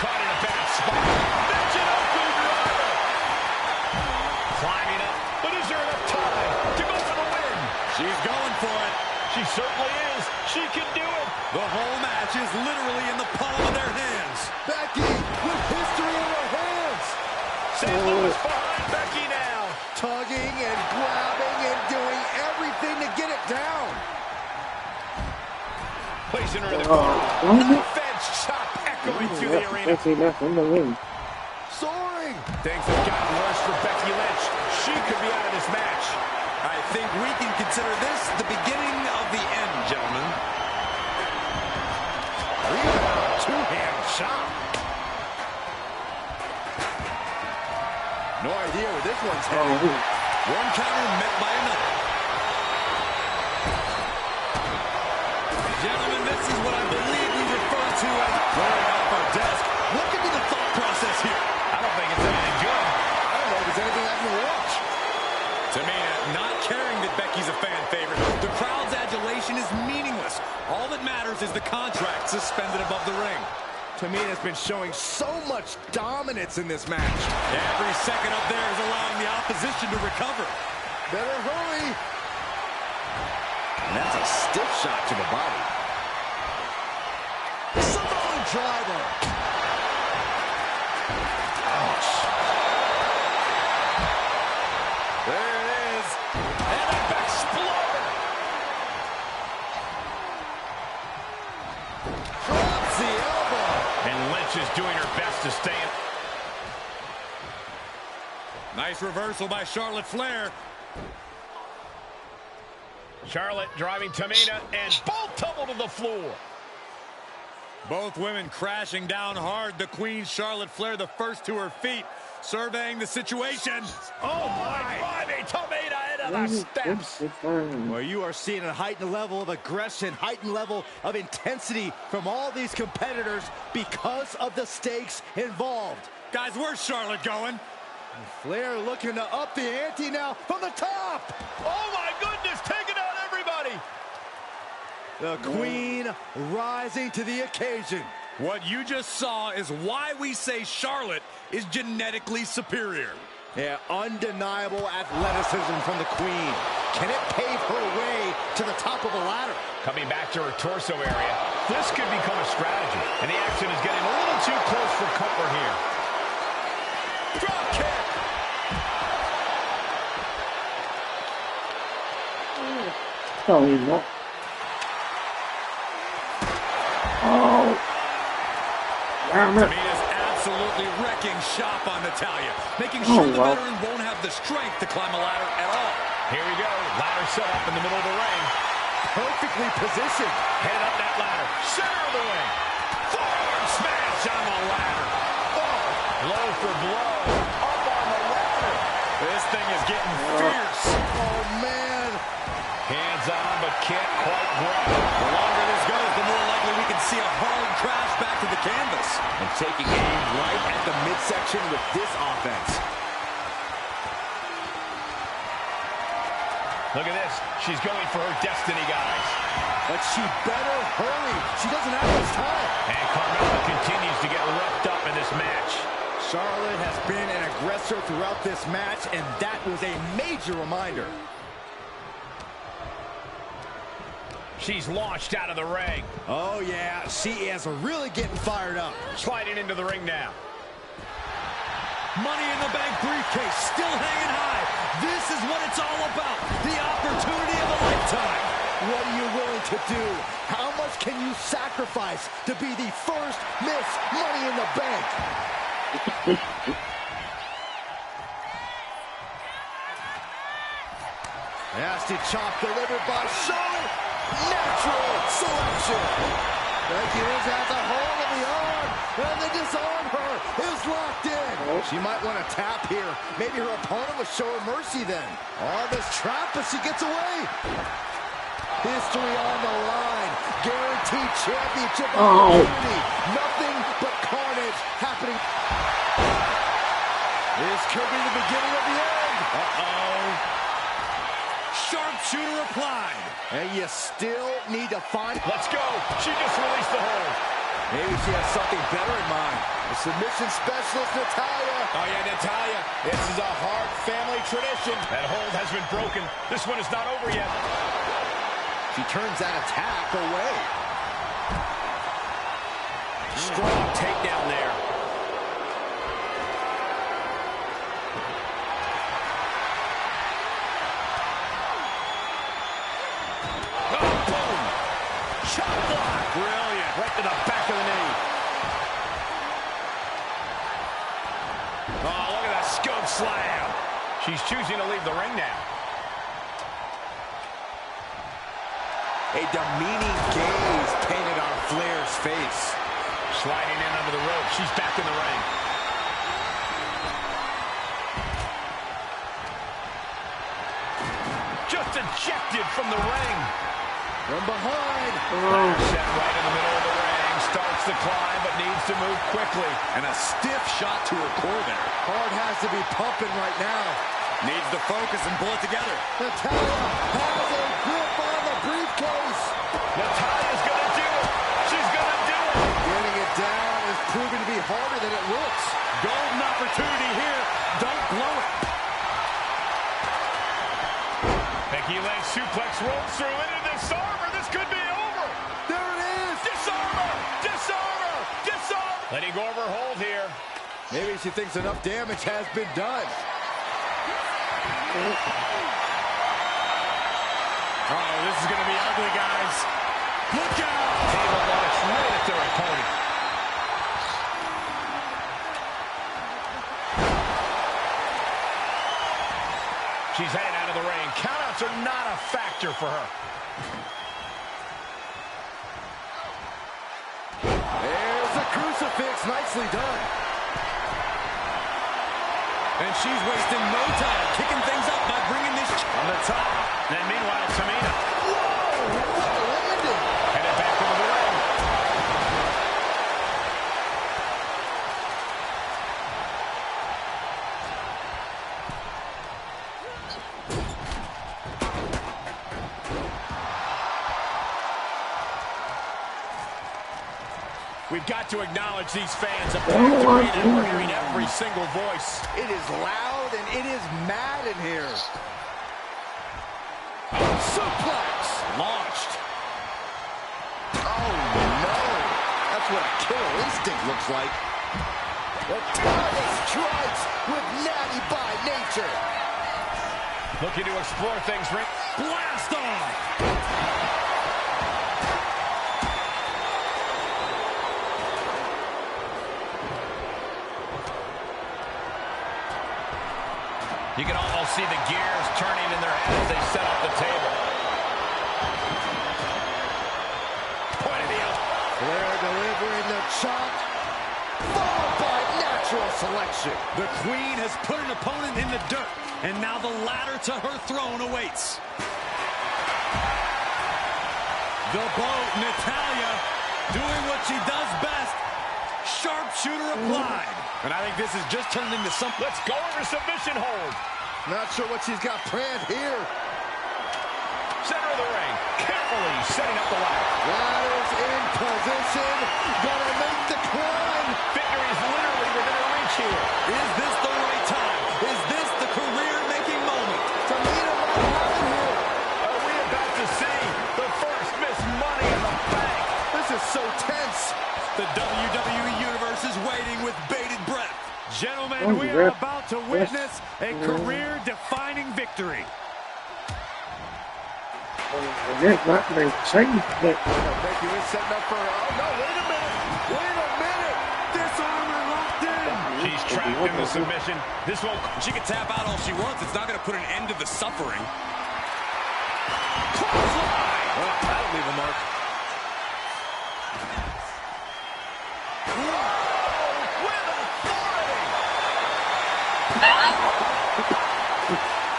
Caught in a bad spot. Mention up to the driver. Climbing up, but is there enough time to go for the win? She's going for it. She certainly is. She can do it. The whole match is literally in the palm of their hands. Becky with history in her hands. St. Louis behind Becky now. Tugging and grabbing and doing everything to get it down. Placing her in the corner. No fence chop echoing through the arena. Soaring. Things have gotten worse for Becky Lynch. She could be out of this match. I think we can consider this the beginning of the end, gentlemen. Two-hand chop. No idea where this one's headed. One counter met by another. Gentlemen, this is what I believe we refer to as clearing off our desk. Look into the thought process here. I don't think it's anything good. I don't know if it's anything I can watch. Tamina not caring that Becky's a fan favorite. The crowd's adulation is meaningless. All that matters is the contract suspended above the ring. Tamina's been showing so much dominance in this match. Every second up there is allowing the opposition to recover. Better hurry. And that's a stiff shot to the body. Samoan driver. Ouch. There it is. And a exploder. Drops the elbow. And Lynch is doing her best to stay in. Nice reversal by Charlotte Flair. Charlotte driving Tamina, and both tumble to the floor. Both women crashing down hard. The Queen, Charlotte Flair, the first to her feet, surveying the situation. Oh, my. Driving Tamina into the steps. Well, you are seeing a heightened level of aggression, heightened level of intensity from all these competitors because of the stakes involved. Guys, where's Charlotte going? Flair looking to up the ante now from the top. Oh, my goodness, taking out everybody. The Queen rising to the occasion. What you just saw is why we say Charlotte is genetically superior. Yeah, undeniable athleticism from the Queen. Can it pave her way to the top of the ladder? Coming back to her torso area. This could become a strategy. And the action is getting a little too close for comfort here. Drop kick. No, he's not. Oh. Damn it. Tamina's absolutely wrecking shop on Natalya, making sure the veteran won't have the strength to climb a ladder at all. Here we go. Ladder set up in the middle of the ring. Perfectly positioned. Headed up that ladder. Center of the ring. Forward smash on the ladder. Oh, blow for blow. Up on the ladder. This thing is getting fierce. Oh, man. Hands on, but can't quite grab. The longer this goes, the more likely we can see a hard crash back to the canvas. And taking aim right at the midsection with this offense. Look at this. She's going for her destiny, guys. But she better hurry. She doesn't have much time. And Carmella continues to get roughed up in this match. Charlotte has been an aggressor throughout this match, and that was a major reminder. She's launched out of the ring. Oh, yeah. She is really getting fired up. Sliding into the ring now. Money in the Bank briefcase still hanging high. This is what it's all about. The opportunity of a lifetime. What are you willing to do? How much can you sacrifice to be the first Miss Money in the Bank? Nasty chop delivered by Charlotte. Natural selection. Becky Lynch has a hold of the arm, and the disarm her is locked in. She might want to tap here. Maybe her opponent will show her mercy then. Arm is trapped, but she gets away. History on the line. Guaranteed championship opportunity. Nothing but carnage happening. This could be the beginning of the end. Uh-oh. Sharpshooter applied. And you still need to find... Let's go. She just released the hold. Maybe she has something better in mind. The submission specialist, Natalya. Oh, yeah, Natalya. This is a hard family tradition. That hold has been broken. This one is not over yet. She turns that attack away. Strong takedown there. Brilliant. Right to the back of the knee. Oh, look at that scope slam. She's choosing to leave the ring now. A demeaning gaze painted on Flair's face. Sliding in under the rope. She's back in the ring. Just ejected from the ring. From behind. Set right in the middle of the ring. Starts to climb, but needs to move quickly. And a stiff shot to her core there. Heart has to be pumping right now. Needs to focus and pull it together. Natalya has a grip on the briefcase. Natalya's going to do it. She's going to do it. Getting it down is proving to be harder than it looks. Golden opportunity here. Don't blow it. Becky Lynch suplex rolls through into this armor. This could be over. There it is. Disarm her. Disarm her. Disarm. Letting go of her hold here. Maybe she thinks enough damage has been done. Oh, this is going to be ugly, guys. Look out. Table launch right at their opponent. She's heading out of the ring. Countouts are not a factor for her. There's a crucifix. Nicely done. And she's wasting no time kicking things up by bringing this on the top. Then meanwhile, Tamina. Whoa! Landed. Headed back into the ring. we've got to acknowledge these fans. A arena, we're hearing every single voice. It is loud and it is mad in here. Suplex Launched. Oh no! That's what a killer instinct looks like. The Tiger strikes with natty by nature. Looking to explore things. Blast off! You can almost see the gears turning in their head as they set up the table. Point of the out. Flair delivering the chop, followed by natural selection. The Queen has put an opponent in the dirt, and now the ladder to her throne awaits. The boat, Natalya, doing what she does best. Sharpshooter applied. And I think this has just turned into something. Let's go over submission hold. Not sure what she's got planned here. Center of the ring, carefully setting up the ladder. Ladder's in position. Gonna make the climb. Victory is literally within her reach here. Is this the right time? Is this the career-making moment? Tamina might have it here. Are we about to see the first Miss Money in the Bank? This is so tense. The WWE Universe is waiting with bated breath. Gentlemen, we are about to witness a career-defining victory. That's not very exciting. Becky is setting up for... Oh, no, wait a minute. Wait a minute. Disarmer locked in. She's trapped in the submission. This won't... She can tap out all she wants. It's not going to put an end to the suffering. Clothesline. Oh, that'll leave a mark.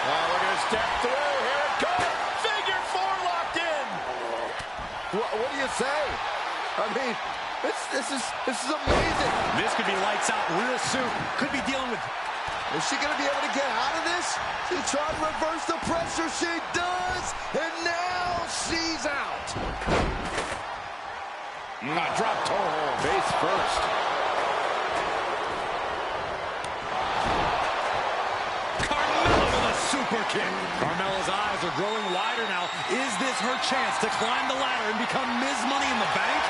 We're going to step through. Here it goes. Figure four locked in. What do you say? I mean, this is amazing. This could be lights out real soon. Could be dealing with... Is she going to be able to get out of this? She tried to reverse the pressure. She does. And now she's out. Drop toe hold. Face first. Super kick. Carmella's eyes are growing wider now. Is this her chance to climb the ladder and become Ms. Money in the Bank?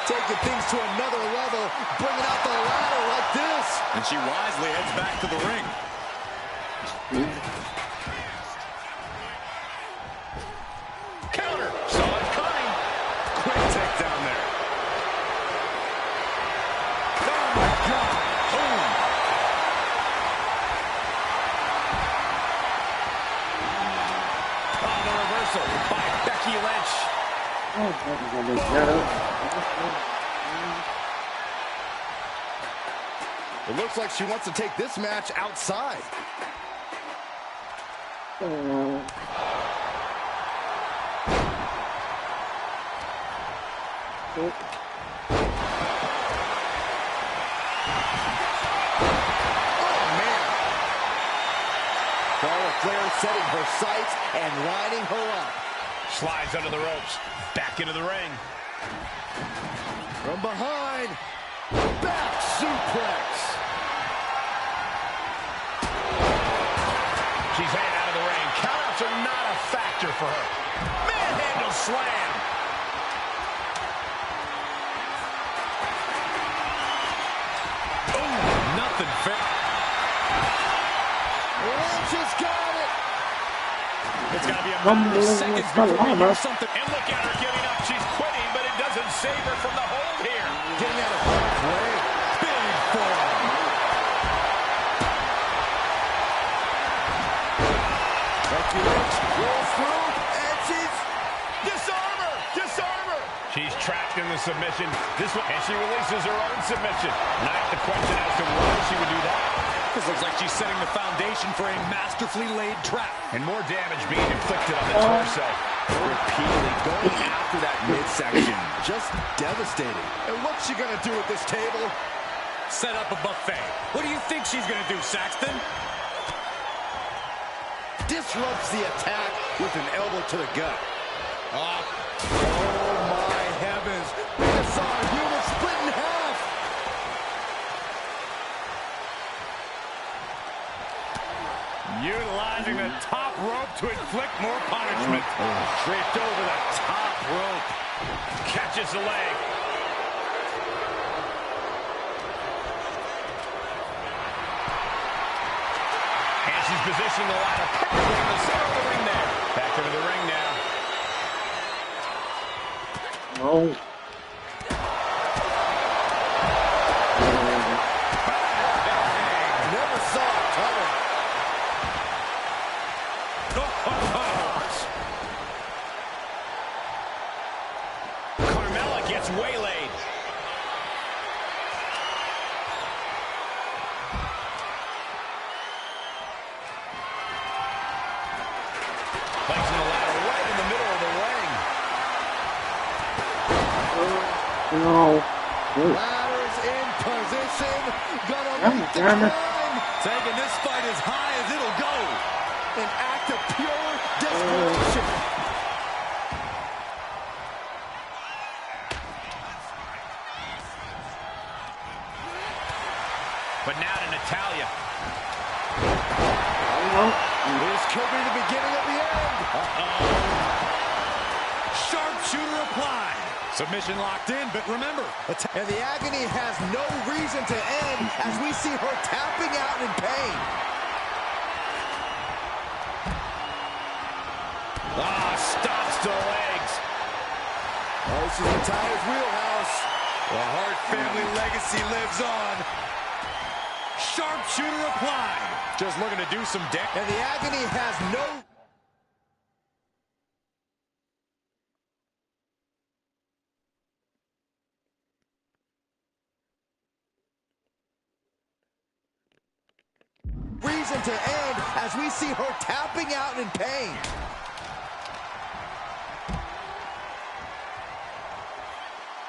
Taking things to another level, bringing out the ladder like this. And she wisely heads back to the ring. Counter. Saw it coming. Quick takedown there. Oh, my God. Boom. By Becky Lynch. It looks like she wants to take this match outside. Flair setting her sights and lining her up. Slides under the ropes. Back into the ring. From behind. Back suplex. She's heading out of the ring. Countouts are not a factor for her. Manhandle slam. Oh, nothing fair. Lynch has got it. It's got to be a matter of seconds before we hear something. And look at her giving up. She's quitting, but it doesn't save her from the hold here. Getting out of harm's way. Big forearm. Becky Lynch rolls through, and she's... Disarm her! Disarm her! She's trapped in the submission. This one, and she releases her own submission. Not the question as to why she would do that. This looks like she's setting the foundation for a masterfully laid trap. And more damage being inflicted on the torso. Repeatedly going after that midsection. Just devastating. And what's she gonna do at this table? Set up a buffet. What do you think she's gonna do, Saxton? Disrupts the attack with an elbow to the gut. Oh, Oh my heavens. The Utilizing the top rope to inflict more punishment. Draped over the top rope. Catches the leg. And she's positioning the ladder perfectly in the center of the ring there. Back into the ring now. No. Never saw it coming. Carmella gets waylaid. Placing the ladder right in the middle of the ring. No. Ladder's in position. Gonna make the climb. Taking this fight as high as it'll go. An act of pure desperation. But now to Natalya. This could be the beginning of the end. Sharpshooter applied. Submission locked in, but remember. And the agony has no reason to end as we see her tapping out in pain. Stops the legs. Oh, this is Natalya's wheelhouse. The Hart family legacy lives on. Sharpshooter applied. Just looking to do some damage. And the agony has no... reason to end as we see her tapping out in pain.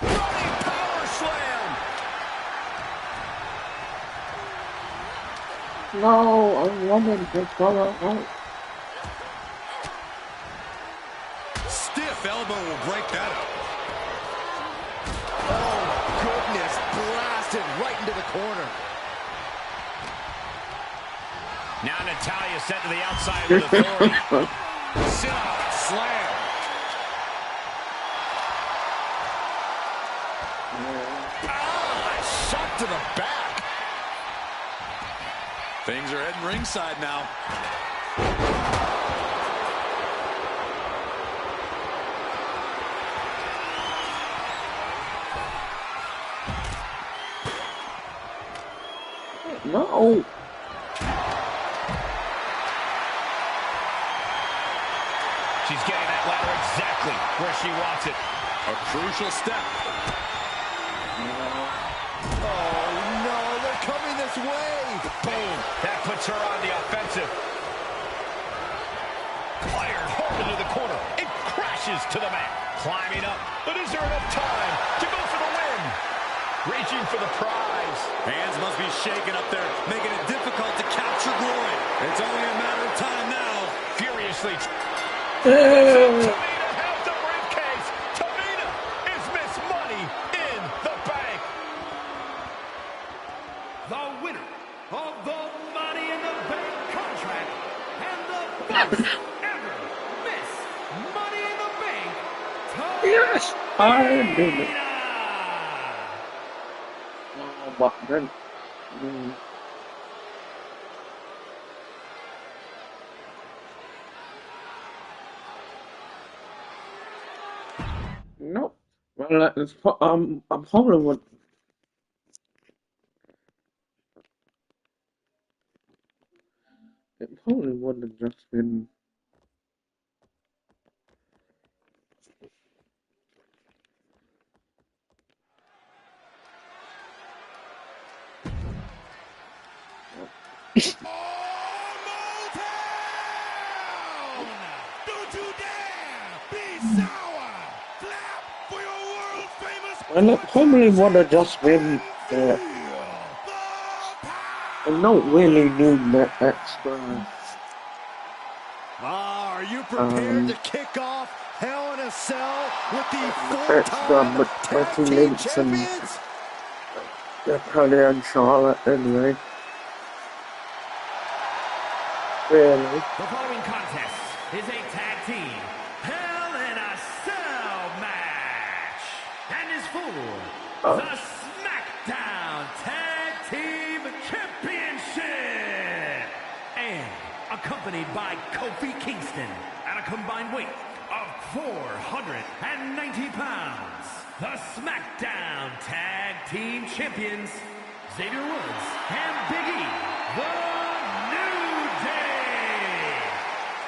Running power slam. No, I'm woman to go out. Stiff elbow will break that up. Oh, goodness. Blasted right into the corner. Now Natalya sent to the outside with authority. Sit-out slam. Shot to the back. Things are heading ringside now. No. She's getting that ladder exactly where she wants it. A crucial step. Oh, no, they're coming this way. Boom. That puts her on the offensive. Fired hard into the corner. It crashes to the mat. Climbing up. But is there enough time to go for the win? Reaching for the prize. Hands must be shaking up there, making it difficult to capture glory. It's only a matter of time now. Furiously. Tamina has the briefcase. Tamina is Miss Money in the Bank. The winner of the Money in the Bank contract and the first ever Miss Money in the Bank. Yes, I did it. Oh, but then. No. Well, it's, I probably would. It probably would have just been. Don't you dare be sour! Clap for your world famous. Well, it probably would have just been. I don't really need that extra. Are you prepared to kick off Hell in a Cell with the four-time tag team champions? They're probably on Charlotte anyway. Really? The following contest is a tag team Hell in a Cell match and is for the SmackDown Tag Team Championship, and accompanied by Kofi Kingston at a combined weight of 490 pounds, the SmackDown Tag Team Champions, Xavier Woods and Big E, the New Day.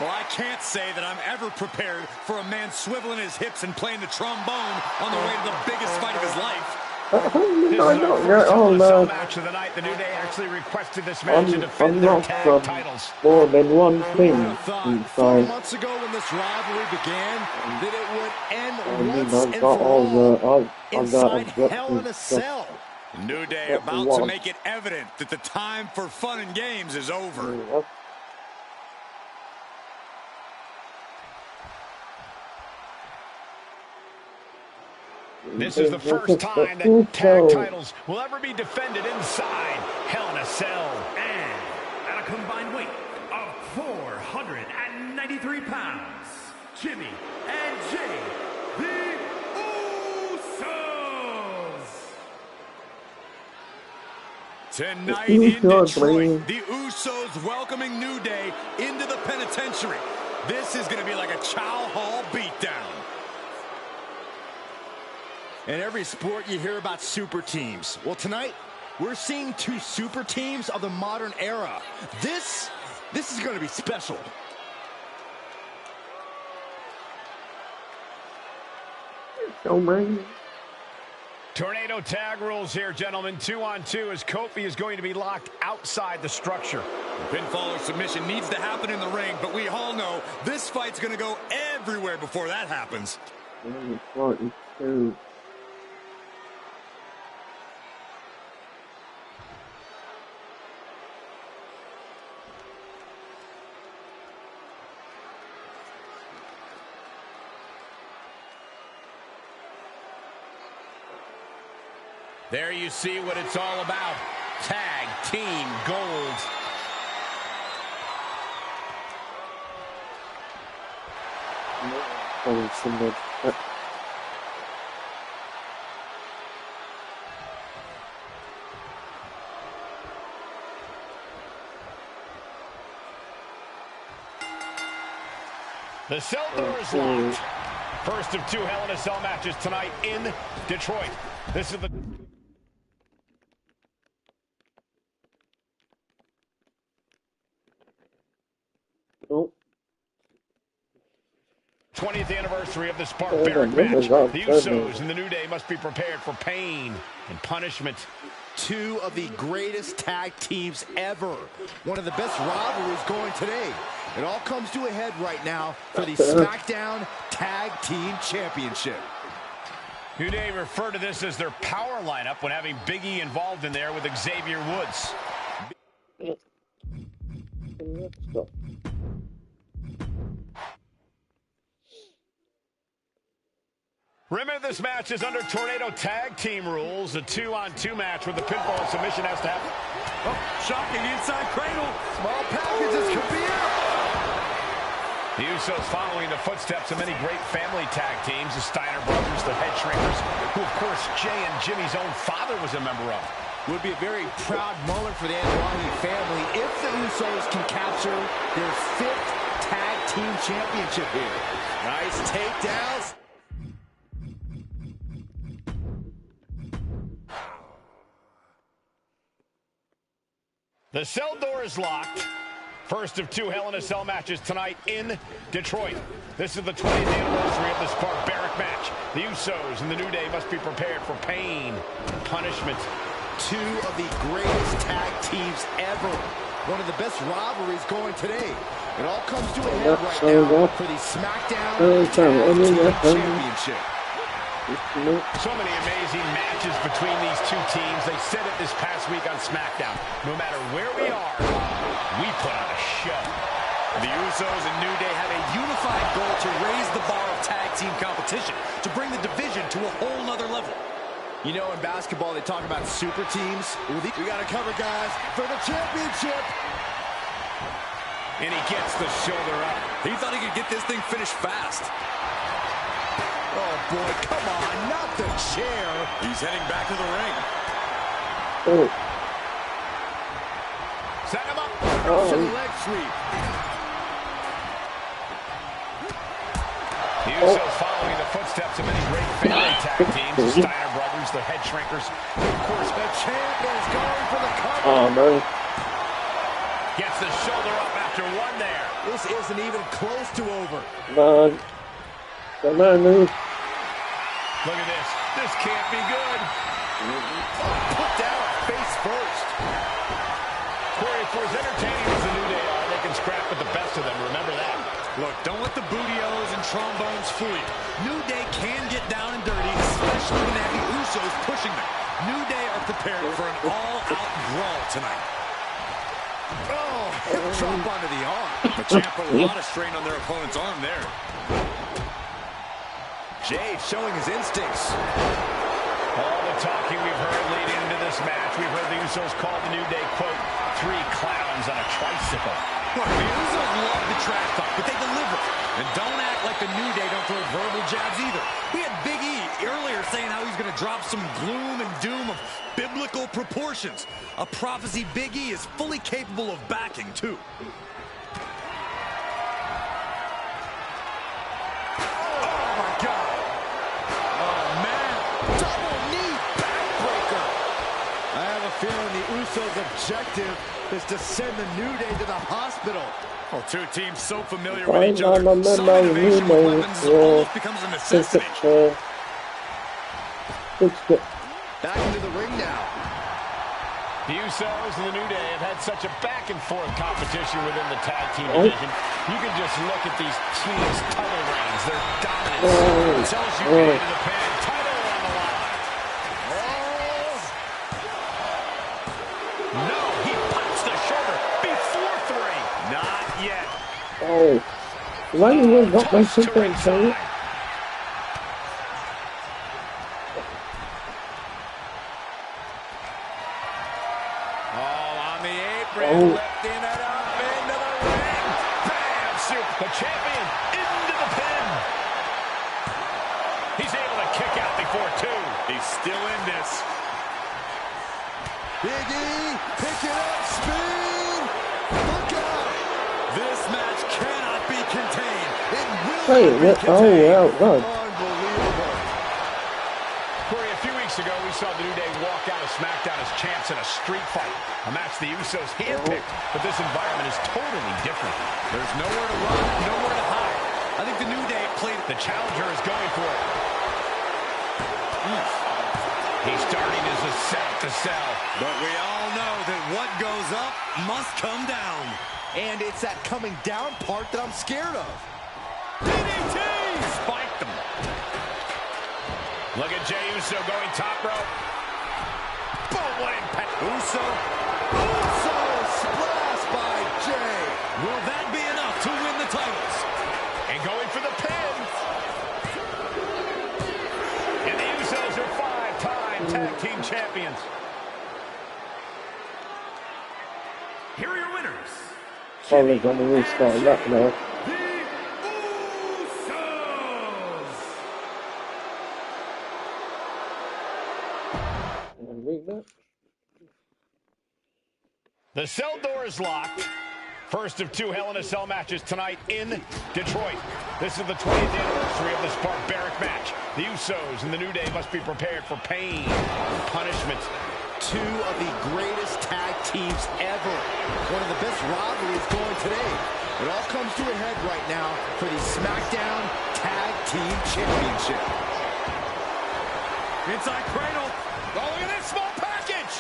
Well, I can't say that I'm ever prepared for a man swiveling his hips and playing the trombone on the way to the biggest fight of his life. This is our first Hell in a Cell match of the night. The New Day actually requested this match to defend their tag titles. More than one thing inside. 4 months ago when this rivalry began, that it would end once and for all inside Hell in a Cell. New Day about to make it evident that the time for fun and games is over. This is the first time that tag titles will ever be defended inside Hell in a Cell. And at a combined weight of 493 pounds, Jimmy and Jay, the Usos. Tonight in Detroit, the Usos welcoming New Day into the penitentiary. This is going to be like a Chow Hall beatdown. In every sport, you hear about super teams. Well, tonight, we're seeing 2 super teams of the modern era. This is going to be special. Oh, man. Tornado tag rules here, gentlemen. 2-on-2 as Kofi is going to be locked outside the structure. The pinfall or submission needs to happen in the ring, but we all know this fight's going to go everywhere before that happens. 42. There you see what it's all about. Tag Team Gold. The cell door is locked. First of 2 Hell in a Cell matches tonight in Detroit. This is the 20th anniversary of this barbaric match. The Usos and the New Day must be prepared for pain and punishment. 2 of the greatest tag teams ever. One of the best rivalries going today. It all comes to a head right now for the SmackDown Tag Team Championship. New Day refer to this as their power lineup when having Big E involved in there with Xavier Woods. Remember, this match is under Tornado Tag Team rules. A 2-on-2 match with the pinfall submission has to happen. Oh, shocking inside cradle. Small packages could be out. The Usos following the footsteps of many great family tag teams, the Steiner brothers, the Head Shrinkers, who, of course, Jay and Jimmy's own father was a member of. Would be a very proud moment for the Andrade family if the Usos can capture their 5th tag team championship here. Nice takedowns. The cell door is locked. First of 2 Hell in a Cell matches tonight in Detroit. This is the 20th anniversary of this barbaric match. The Usos and the New Day must be prepared for pain and punishment. 2 of the greatest tag teams ever. One of the best rivalries going today. It all comes to a head right now for the SmackDown Tag Team Championship. So many amazing matches between these 2 teams. They said it this past week on SmackDown. No matter where we are, we put on a show. The Usos and New Day have a unified goal to raise the bar of tag team competition, to bring the division to a whole nother level. You know, in basketball, they talk about super teams. We got to cover, guys, for the championship. And he gets the shoulder up. He thought he could get this thing finished fast. Oh, boy, come on, not the chair. He's heading back to the ring. Oh. Set him up. Oh. To the leg sweep. The Usos following the footsteps of many great family tag teams. The Steiner brothers, the head shrinkers. Of course, the champ is going for the cover. Oh, no. Gets the shoulder up after one there. This isn't even close to over. Man. Come on, move. Look at this. This can't be good. Put down face first. Corey, for as entertaining as the New Day are, they can scrap with the best of them. Remember that. Look, don't let the bootios and trombones fool you. New Day can get down and dirty, especially when they have the Usos pushing them. New Day are prepared for an all-out brawl tonight. Oh, hip drop onto the arm. The champ put a lot of strain on their opponent's arm there. Jade showing his instincts. All the talking we've heard leading into this match, we've heard the Usos call the New Day, quote, 3 clowns on a tricycle. Look, the Usos love the trash talk, but they deliver. And don't act like the New Day don't throw verbal jabs either. We had Big E earlier saying how he's going to drop some gloom and doom of biblical proportions. A prophecy Big E is fully capable of backing, too. Feeling the Usos' objective is to send the New Day to the hospital. Well, two teams so familiar with each other. Some innovation with weapons almost becomes a necessity. Back into the ring now. The Usos and the New Day have had such a back-and-forth competition within the tag team division. You can just look at these teams' title reigns, their dominance. It tells you into the pin. Title on the line. No, he pops the shoulder before 3. Not yet. Oh. Why you will not my super insane? Lifting it up into the ring. Bam! Super. The champion into the pin. He's able to kick out before 2. He's still in this. Big E, pick it up, speed. Look out. This match cannot be contained. It will Hey, be contained. oh, wow, Unbelievable. Corey, a few weeks ago, we saw the New Day walk out of SmackDown as champs in a street fight. A match the Usos handpicked, but this environment is totally different. There's nowhere to run, nowhere to hide. I think the New Day played. The challenger is going for it. He's starting his ascent to sell. But we all know that what goes up must come down. And it's that coming down part that I'm scared of. DDT! Spiked him. Look at Jey Uso going top rope. Boom, what impact. Uso splash by Jey. Will that be enough to win the titles? And going for the pin. And the Usos are 5-time tag team champions. Here are your winners. Probably gonna restart that now. The Usos. The cell door is locked. First of 2 Hell in a Cell matches tonight in Detroit. This is the 20th anniversary of this barbaric match. The Usos and the New Day must be prepared for pain and punishment. 2 of the greatest tag teams ever. One of the best rivalries going today. It all comes to a head right now for the SmackDown Tag Team Championship. Inside cradle. Oh, look at this small package!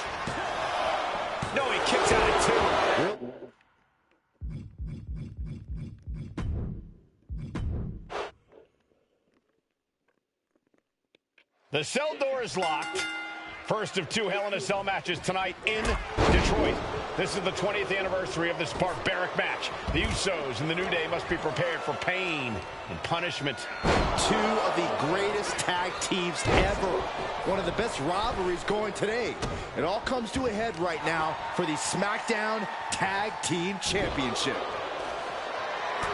No, he kicks out at 2. The cell door is locked. First of 2 Hell in a Cell matches tonight in Detroit. This is the 20th anniversary of this barbaric match. The Usos and the New Day must be prepared for pain and punishment. 2 of the greatest tag teams ever. One of the best rivalries going today. It all comes to a head right now for the SmackDown Tag Team Championship.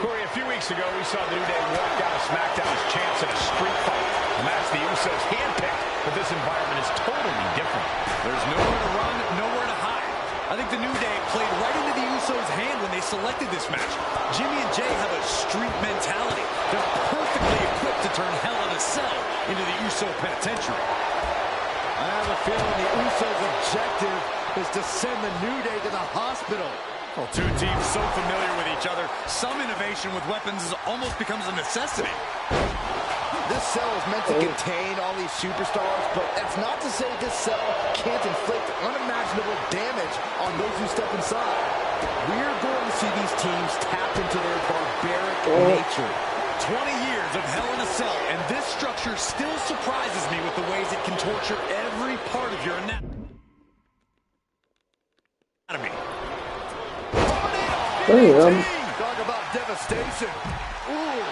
Corey, a few weeks ago, we saw the New Day walk out of SmackDown's chance in a street fight. A match the Usos handpicked, but this environment is totally different. There's nowhere to run, nowhere to hide. I think the New Day played right into the Usos' hand when they selected this match. Jimmy and Jay have a street mentality. They're perfectly equipped to turn Hell in a Cell into the Uso penitentiary. I have a feeling the Usos' objective is to send the New Day to the hospital. Well, two teams so familiar with each other, some innovation with weapons almost becomes a necessity. This cell is meant to contain all these superstars, but that's not to say this cell can't inflict unimaginable damage on those who step inside. We're going to see these teams tap into their barbaric nature. 20 years of Hell in a Cell, and this structure still surprises me with the ways it can torture every part of your anatomy. Talk about devastation. Ooh.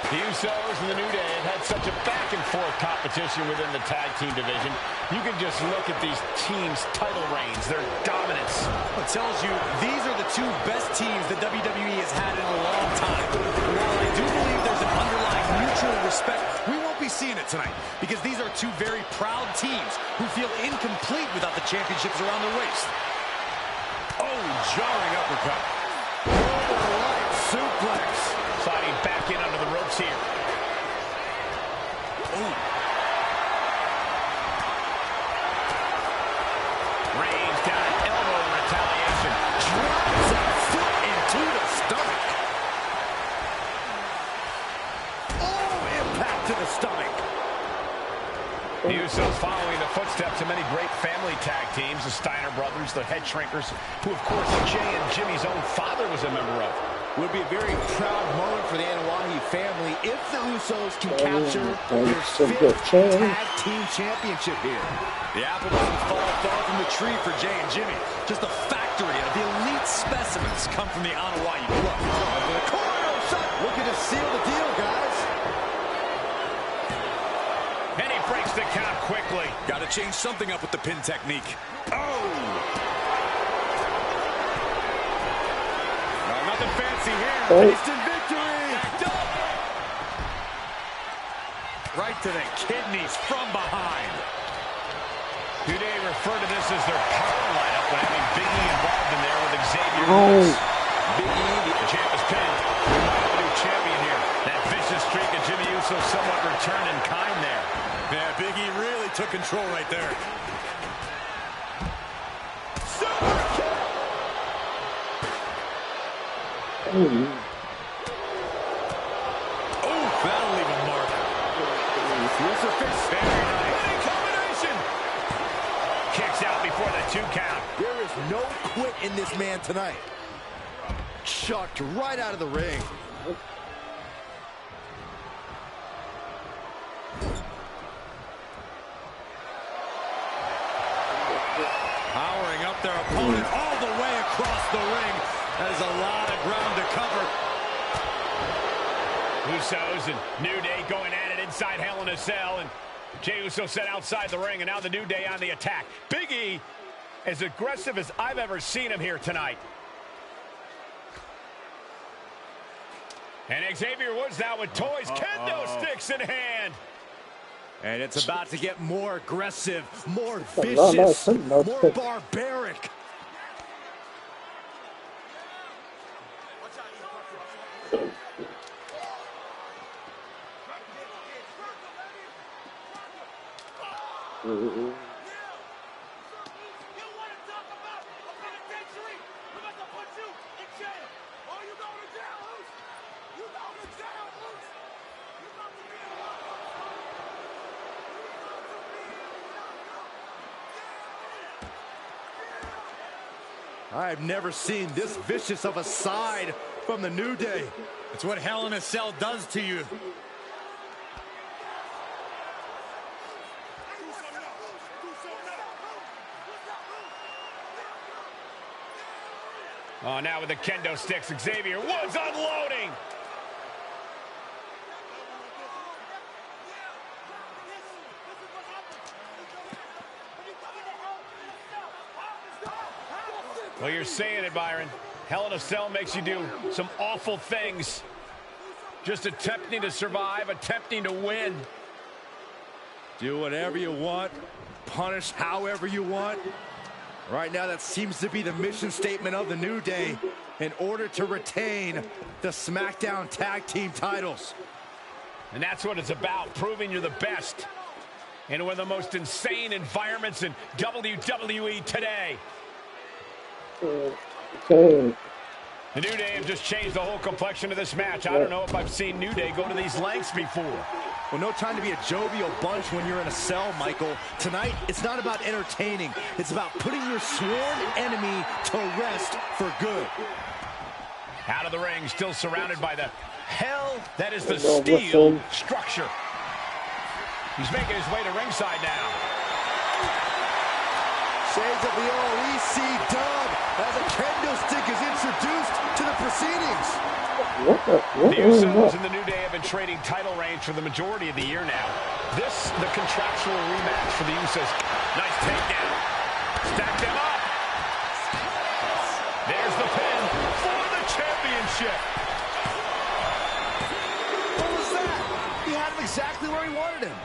The Usos and the New Day have had such a back-and-forth competition within the tag team division. You can just look at these teams' title reigns, their dominance. It tells you these are the two best teams that WWE has had in a long time. While I do believe there's an underlying mutual respect, we won't be seeing it tonight because these are two very proud teams who feel incomplete without the championships around their waist. Oh, jarring uppercut. Right suplex. Sliding back in under the ropes here. Ooh. Reigns down an elbow in retaliation. Drops a foot into the stomach. Oh, impact to the stomach. The Usos following the footsteps of many great family tag teams, the Steiner brothers, the Head Shrinkers, who, of course, Jay and Jimmy's own father was a member of. Would be a very proud moment for the Anoa'i family if the Usos can capture their 5th tag team championship here. The apple doesn't fall far from the tree for Jay and Jimmy. Just a factory of elite specimens come from the Anoa'i blood. The corner shot. Looking to seal the deal, guys. And he breaks the count quickly. Got to change something up with the pin technique. Oh! Nothing fancy here. Instant victory. Right to the kidneys from behind. New Day refer to this as their power lineup when having Big E involved in there with Xavier Woods. Big E, the champ is pinned. We might have a new champion here. That vicious streak of Jimmy Uso somewhat returned in kind there. Yeah, Big E really took control right there. Oh, that'll leave a mark. Very nice. Combination. Kicks out before the 2 count. There is no quit in this man tonight. Chucked right out of the ring. Powering up their opponent all the way across the ring. That is a lot of ground to cover. Usos and New Day going at it inside Hell in a Cell, and Jey Uso set outside the ring, and now the New Day on the attack. Big E, as aggressive as I've ever seen him here tonight. And Xavier Woods now with toys, kendo sticks in hand. And it's about to get more aggressive, more vicious, more barbaric. I've never seen this vicious of a side from the New Day. It's what Hell in a Cell does to you. Oh, now with the kendo sticks, Xavier Woods unloading. Well, you're saying it, Byron. Hell in a Cell makes you do some awful things. Just attempting to survive, attempting to win. Do whatever you want, punish however you want. Right now, that seems to be the mission statement of the New Day in order to retain the SmackDown Tag Team titles. And that's what it's about, proving you're the best in one of the most insane environments in WWE today. Okay. The New Day have just changed the whole complexion of this match. I don't know if I've seen New Day go to these lengths before. Well, no time to be a jovial bunch when you're in a cell, Michael. Tonight, it's not about entertaining. It's about putting your sworn enemy to rest for good. Out of the ring, still surrounded by the hell that is the steel structure. He's making his way to ringside now. Shades of the OEC dub as a kendo stick is introduced to the proceedings. The Usos and the New Day have been trading title reigns for the majority of the year now. This, the contractual rematch for the Usos. Nice takedown. Stack them up. There's the pin for the championship. What was that? He had him exactly where he wanted him.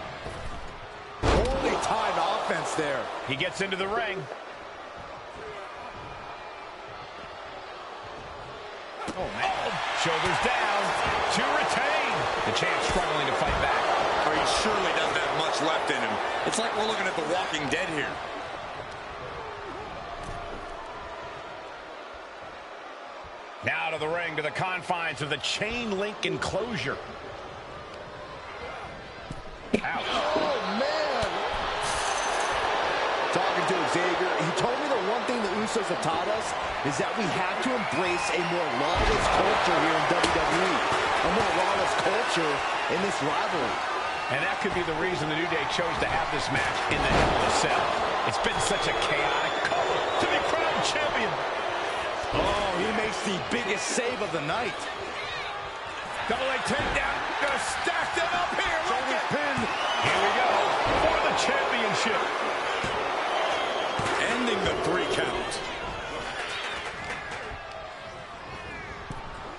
Holy timed offense there. He gets into the ring. Oh, man. Shoulders down to retain. The champ struggling to fight back. Oh, he surely doesn't have much left in him. It's like we're looking at The Walking Dead here. Now to the ring, to the confines of the chain link enclosure. Ouch. Oh, man. Talking to Xavier, he told me the one thing the Usos have taught us is that we have to embrace a more lawless culture here in WWE. A more lawless culture in this rivalry. And that could be the reason the New Day chose to have this match in the Hell in a Cell. It's been such a chaotic couple to be crowned champion. Oh, he makes the biggest save of the night. Double leg takedown. Gonna stack them up here. Shoulder pin. Here we go for the championship. Ending the 3 count.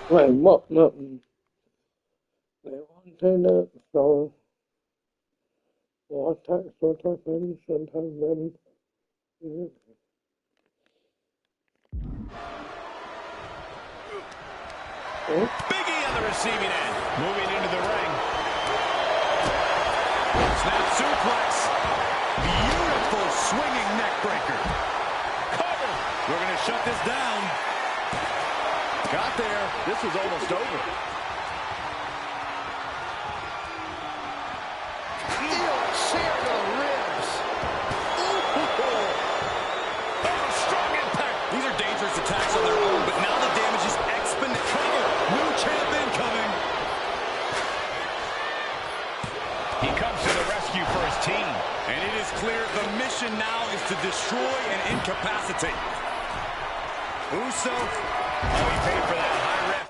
Wait, what? Nothing. They wanted it, so what tax or something should have been. Biggie on the receiving end. Moving into the ring. Snap suplex. Beautiful swinging neck breaker. Cover. We're going to shut this down. Got there. This was almost over. Share the ribs. Oh, strong impact. These are dangerous attacks on their own, but now the damage is exponential. New champ incoming. He comes to the rescue for his team. And it is clear the mission now is to destroy and incapacitate. Uso. Oh, he paid for that high rep.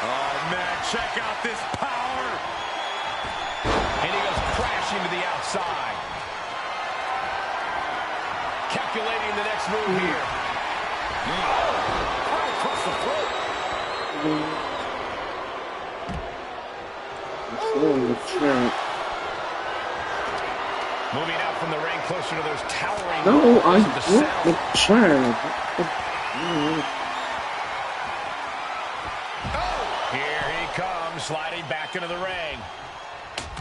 Oh, man, check out this power. And he goes crashing to the outside. Calculating the next move here. Right across the throat. Moving out from the ring closer to those towering No, I walls of the want cell. the child. Here he comes, sliding back into the ring.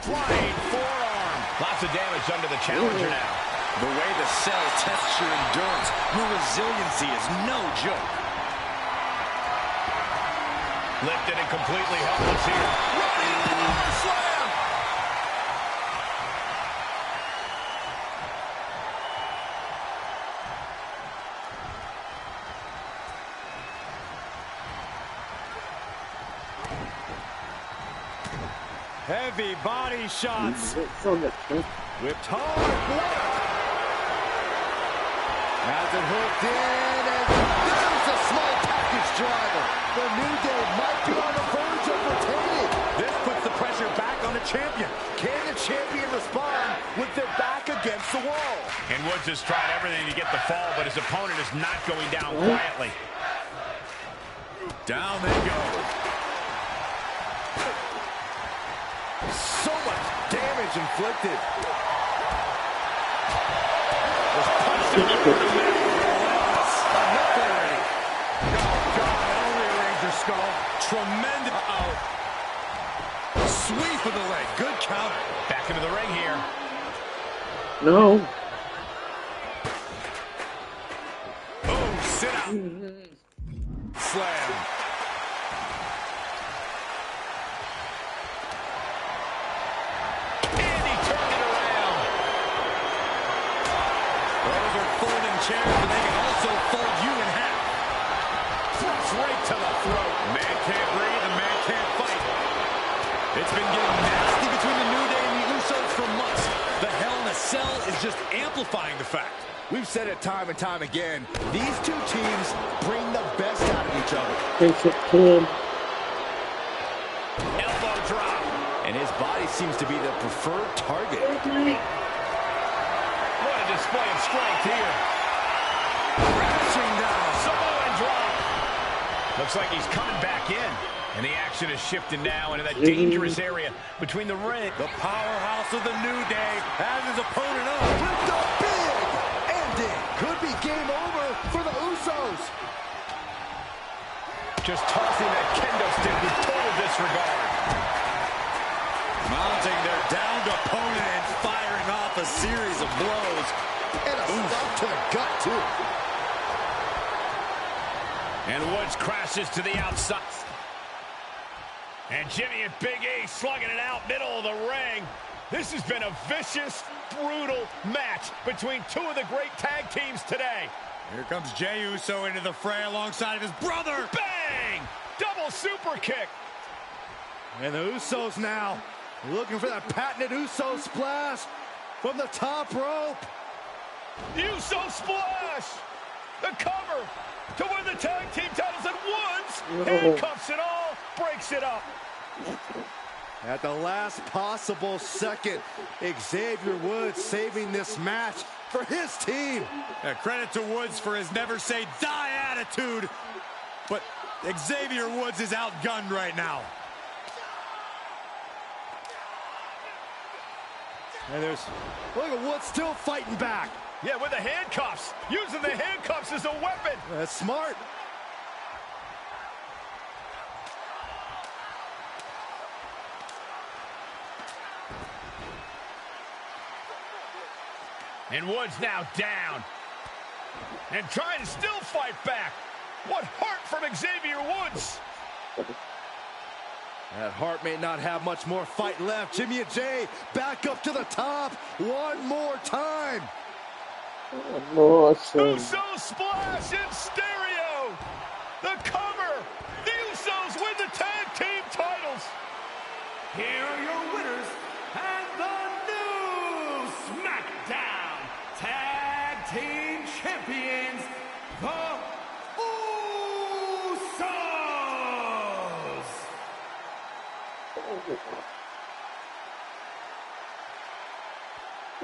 Flying forearm. Lots of damage done to the challenger now. The way the cell tests your endurance, your resiliency is no joke. Lifted and completely helpless here. Running power slam. Heavy body shots. Whipped hard. Has it hooked in, and there's a small package driver. The New Day might be on the verge of retaining. This puts the pressure your back on the champion. Can the champion respond with their back against the wall? And Woods has tried everything to get the fall, but his opponent is not going down quietly. Down they go. So much damage inflicted. Tremendous. Sweep of the leg. Good counter. Back into the ring here. No. Oh, sit out. Slam. And he turned it around. Those are folding chairs, but they can also fold you in half. Right to the throat. Man can't breathe, the man can't fight. It's been getting nasty between the New Day and the Usos for months. The Hell in a Cell is just amplifying the fact. We've said it time and time again. These two teams bring the best out of each other. Basic team. Elbow drop. And his body seems to be the preferred target. What a display of strength here. Crashing down. Samoan drop. Looks like he's coming back in. And the action is shifting now into that dangerous area between the ring. The powerhouse of the New Day has his opponent up. With the big ending. Could be game over for the Usos. Just tossing that kendo stick with total disregard. Mounting their downed opponent and firing off a series of blows. And a stop to the gut, too. And Woods crashes to the outside. And Jimmy and Big E slugging it out middle of the ring. This has been a vicious, brutal match between two of the great tag teams today. Here comes Jey Uso into the fray alongside of his brother. Bang! Double super kick. And the Usos now looking for that patented Uso splash from the top rope. Uso splash! The cover to win the tag team titles at once. Handcuffs it all, breaks it up. At the last possible second, Xavier Woods saving this match for his team. Credit to Woods for his never say die attitude. But Xavier Woods is outgunned right now. And look at Woods still fighting back. Yeah, with the handcuffs. Using the handcuffs as a weapon. That's smart. And Woods now down. And trying to still fight back. What heart from Xavier Woods. That Hart may not have much more fight left. Jimmy and Jey back up to the top one more time. Uso splash in stereo. The cover. The Usos win the tag team titles. Here are your winners and the new SmackDown Tag Team Champions, the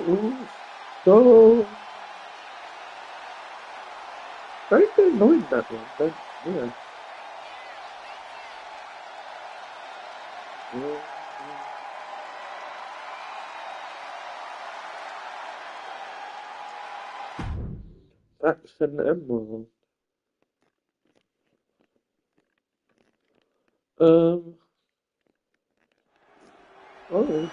Usos. So very annoyed that one, but yeah. That's an emerald. Oh, well,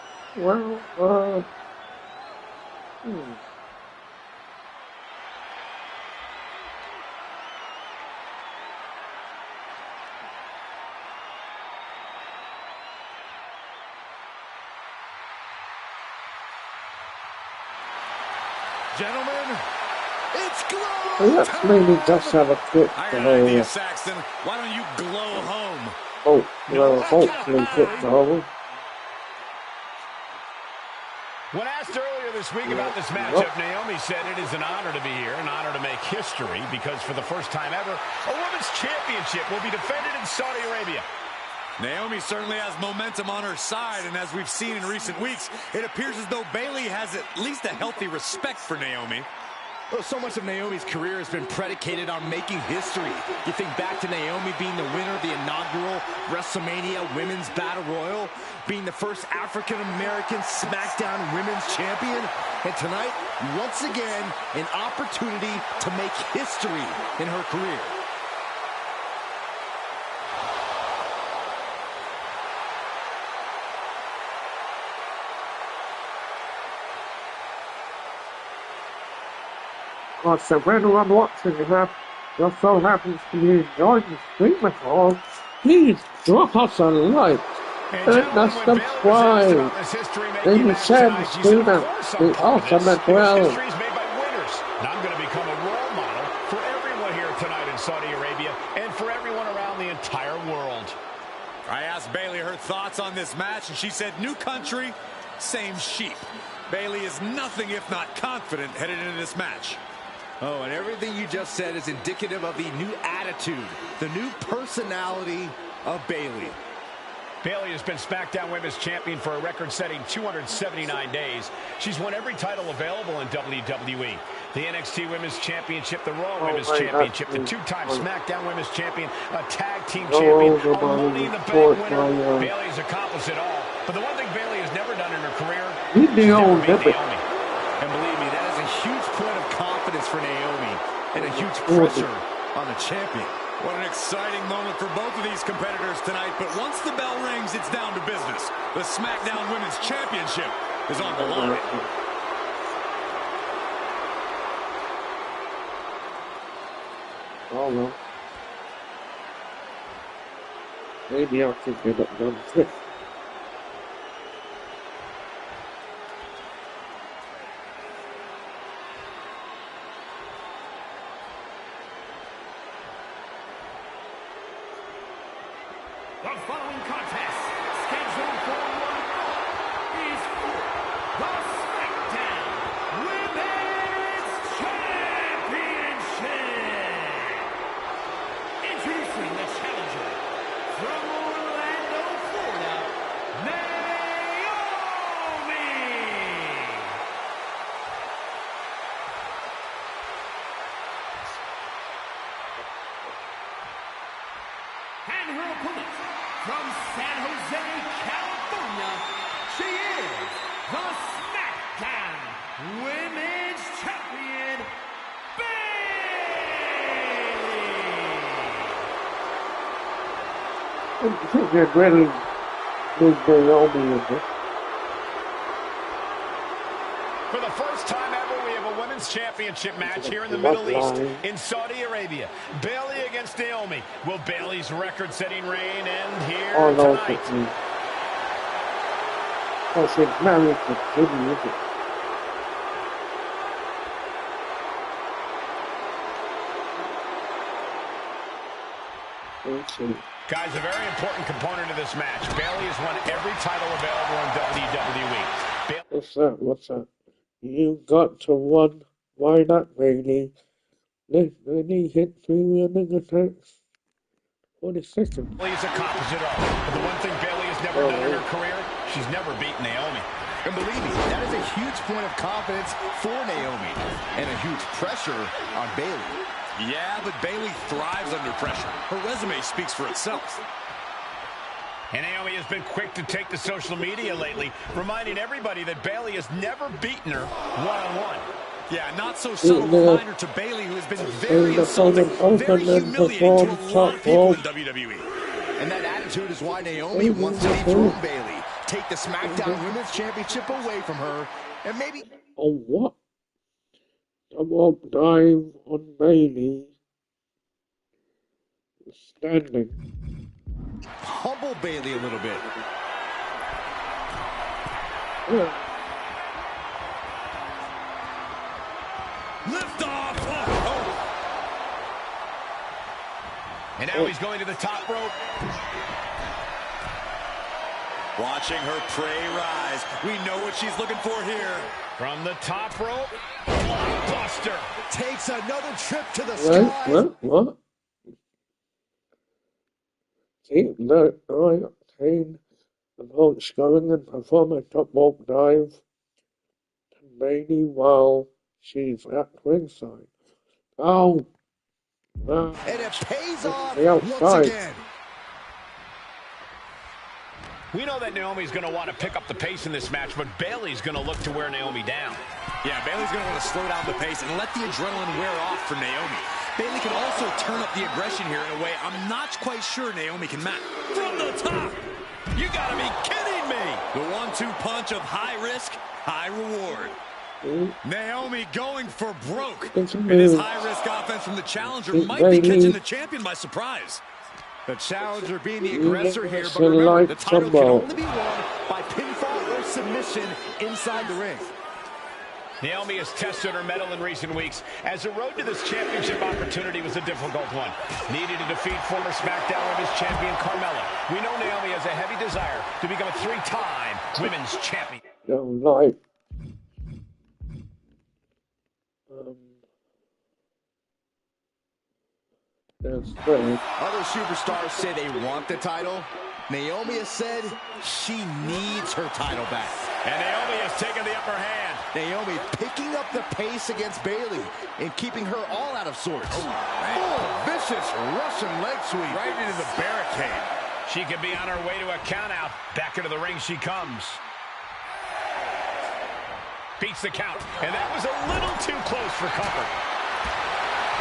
Gentlemen, it's glow. let's maybe just have a quick Saxton. Why don't you glow home? oh, well, hopefully quick goal. When asked earlier this week about this matchup, Naomi said it is an honor to be here, an honor to make history, because for the first time ever, a women's championship will be defended in Saudi Arabia. Naomi certainly has momentum on her side, and as we've seen in recent weeks, it appears as though Bayley has at least a healthy respect for Naomi. Well, so much of Naomi's career has been predicated on making history. You think back to Naomi being the winner of the inaugural WrestleMania Women's Battle Royal, being the first African-American SmackDown Women's Champion, and tonight, once again, an opportunity to make history in her career. So when I'm watching it, just so happens to be enjoying the stream at all, please drop us a like and a subscribe. Then you share the stream and be awesome as well. And I'm going to become a role model for everyone here tonight in Saudi Arabia and for everyone around the entire world. I asked Bayley her thoughts on this match, and she said, new country, same sheep. Bayley is nothing if not confident headed into this match. Oh, and everything you just said is indicative of the new attitude, the new personality of Bayley. Bayley has been SmackDown Women's Champion for a record-setting 279 days. She's won every title available in WWE. The NXT Women's Championship, the Raw Women's Championship, the two-time SmackDown Women's Champion, a tag team champion, a Money in the Bank winner. Bayley's accomplished it all. But the one thing Bayley has never done in her career, she's never beat Naomi. And believe me, that is a huge point of confidence for Naomi and a huge pressure on the champion. What an exciting moment for both of these competitors tonight, but once the bell rings, it's down to business. The SmackDown Women's Championship is on the line. Oh no. Maybe I could get it done quick. The following contest, scheduled for one fall, is for the SmackDown Women's Championship. Introducing the challenger from Orlando, Florida, Naomi. And her opponent, from San Jose, California, she is the SmackDown Women's Champion, Bayley. I think they're really big Naomi in this. For the first time ever, we have a women's championship match here in the Middle East, in Saudi Arabia. Bayley against Naomi. Will Bayley's record-setting reign end here tonight? Oh, she's married to Jimmy, is it? Guys, a very important component of this match. Bayley has won every title available in WWE. What's that? You got to run. Why not, Bayley? Let me hit 3 winning attacks. 40 seconds. Bayley's accomplished it all. But the one thing Bayley has never done in her career, she's never beaten Naomi. And believe me, that is a huge point of confidence for Naomi and a huge pressure on Bayley. Yeah, but Bayley thrives under pressure. Her resume speaks for itself. And Naomi has been quick to take to social media lately, reminding everybody that Bayley has never beaten her one-on-one. Yeah, not so subtle reminder to Bayley, who has been very insulting, very humiliating to a lot of people in WWE. And that attitude is why Naomi wants to dethrone Bayley, take the SmackDown Women's Championship away from her, and maybe... Oh, what? Double dive on Bayley. Standing. Humble Bayley a little bit. Yeah. Lift off! Oh. And now he's going to the top rope. Watching her prey rise. We know what she's looking for here. From the top rope, blockbuster. Takes another trip to the sky. What? keep the high octane approach going and perform a top rope dive to Bailey while she's at ringside. Oh! And it pays off once again. We know that Naomi's going to want to pick up the pace in this match, but Bayley's going to look to wear Naomi down. Yeah, Bayley's going to want to slow down the pace and let the adrenaline wear off for Naomi. Bayley can also turn up the aggression here in a way I'm not quite sure Naomi can match. From the top! You got to be kidding me! The 1-2 punch of high risk, high reward. Naomi going for broke. And this high-risk offense from the challenger might be catching the champion by surprise. The challenger being the aggressor here, but remember, the title can only be won by pinfall or submission inside the ring. Naomi has tested her mettle in recent weeks, as the road to this championship opportunity was a difficult one. Needed to defeat former SmackDown Women's Champion Carmella. We know Naomi has a heavy desire to become a 3-time Women's Champion. Other superstars say they want the title. Naomi has said she needs her title back. And Naomi has taken the upper hand. Naomi picking up the pace against Bayley and keeping her all out of sorts. Vicious Russian leg sweep right into the barricade. She could be on her way to a countout. Back into the ring she comes. Beats the count. And that was a little too close for comfort.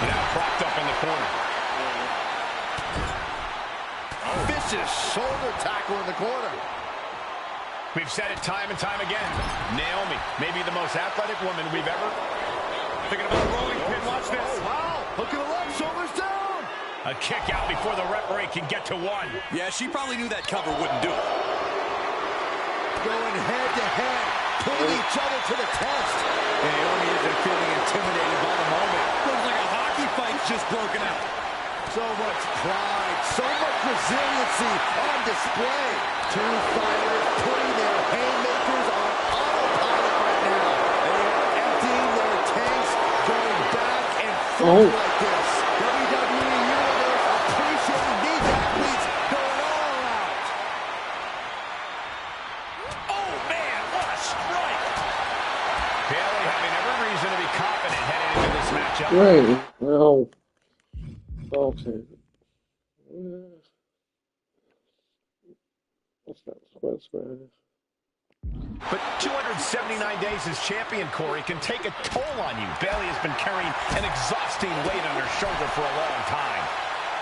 Now propped up in the corner. Vicious shoulder tackle in the corner. We've said it time and time again. Naomi may be the most athletic woman we've ever. Thinking about a rolling pin. Watch this. Oh, wow. Hook of the leg. Shoulders down. A kick out before the referee can get to one. Yeah, she probably knew that cover wouldn't do it. Going head to head. Putting each other to the test. Naomi isn't feeling intimidated by the moment. Looks like a hockey fight's just broken out. So much pride, so much resiliency on display. Two fighters putting their haymakers on autopilot right now. They are emptying their tanks, going back and forth like this. WWE Universe appreciating these athletes going all out. Oh, man, what a strike. Bayley having every reason to be confident heading into this matchup. Right, well. Okay. What's that? But 279 days as champion, Corey, can take a toll on you. Bayley has been carrying an exhausting weight on her shoulder for a long time.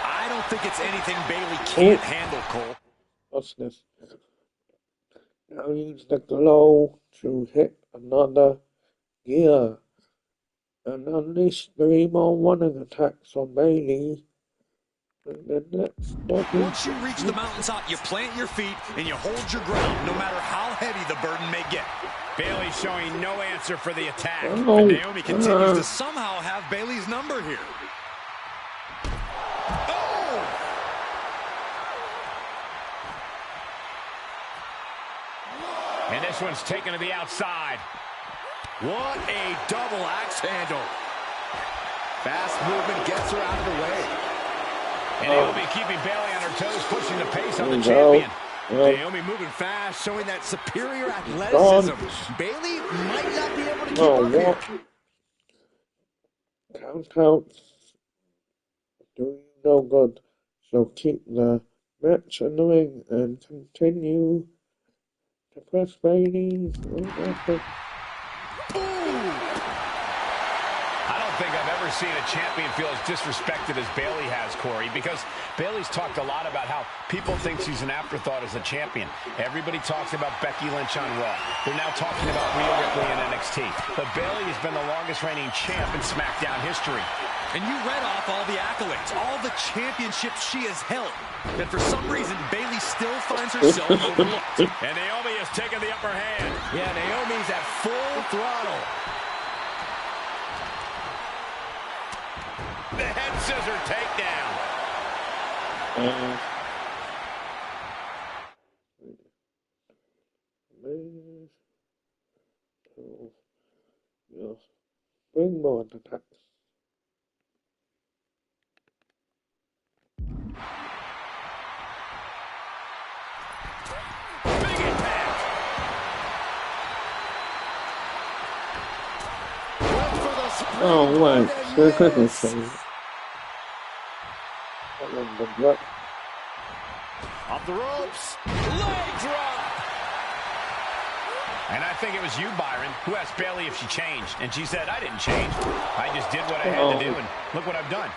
I don't think it's anything Bayley can't handle, Cole. What's this? Now use the glow to hit another gear. And unleash 3 more running attacks on Bayley. And then once you reach the mountaintop, you plant your feet and you hold your ground, no matter how heavy the burden may get. Bayley showing no answer for the attack. But Naomi continues to somehow have Bayley's number here. Oh! And this one's taken to the outside. What a double axe handle. Fast movement gets her out of the way. And Naomi keeping Bayley on her toes, pushing the pace on the champion. Naomi moving fast, showing that superior athleticism. Bayley might not be able to keep up here. Countouts do you no good. So keep the match in the ring and continue to press Bayley. I don't think I've ever seen a champion feel as disrespected as Bayley has, Corey, because Bayley's talked a lot about how people think she's an afterthought as a champion. Everybody talks about Becky Lynch on Raw. They're now talking about Rhea Ripley in NXT. But Bayley has been the longest reigning champ in SmackDown history. And you read off all the accolades, all the championships she has held. And for some reason, Bayley still finds herself overlooked. And Naomi has taken the upper hand. Yeah, Naomi's at full throttle. The head scissor takedown. Bring more attacks. Oh, wait. So goodness sake. Off the ropes. Leg drop. And I think it was you, Byron, who asked Bayley if she changed. And she said, I didn't change. I just did what I had to do, and look what I've done.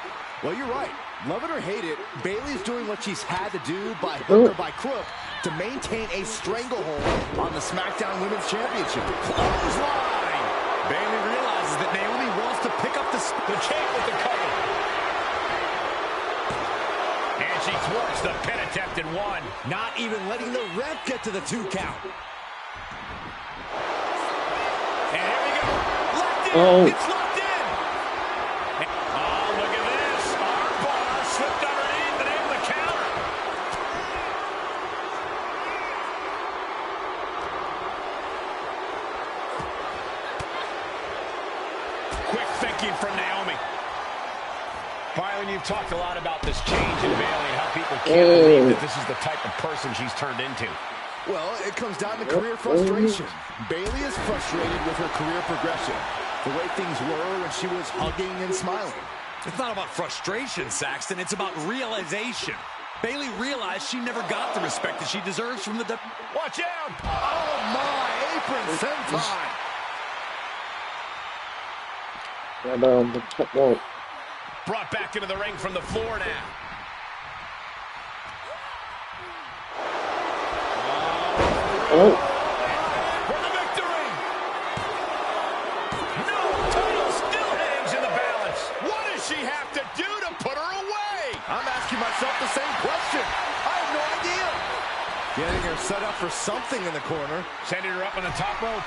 Well, you're right. Love it or hate it, Bayley's doing what she's had to do by hook or by crook to maintain a stranglehold on the SmackDown Women's Championship. Clothesline! Bayley realizes that Naomi wants to pick up the champ with the cover. And she thwarts the pin attempt in one. Not even letting the ref get to the 2 count. And here we go. Locked in. Oh. It's locked in. Oh, look at this. Armbar slipped underneath and able to counter. Quick thinking from Naomi. Byron, you've talked a lot about this change in Bayley and how people can't believe that this is the type of person she's turned into. Well, it comes down to career frustration. Bayley is frustrated with her career progression. The way things were when she was hugging and smiling. It's not about frustration, Saxton. It's about realization. Bayley realized she never got the respect that she deserves from the... Watch out! Oh, my. Apron senton. And the top rope. Brought back into the ring from the floor now. Oh. For the victory! No, title still hangs in the balance. What does she have to do to put her away? I'm asking myself the same question. I have no idea. Getting her set up for something in the corner. Sending her up on the top rope.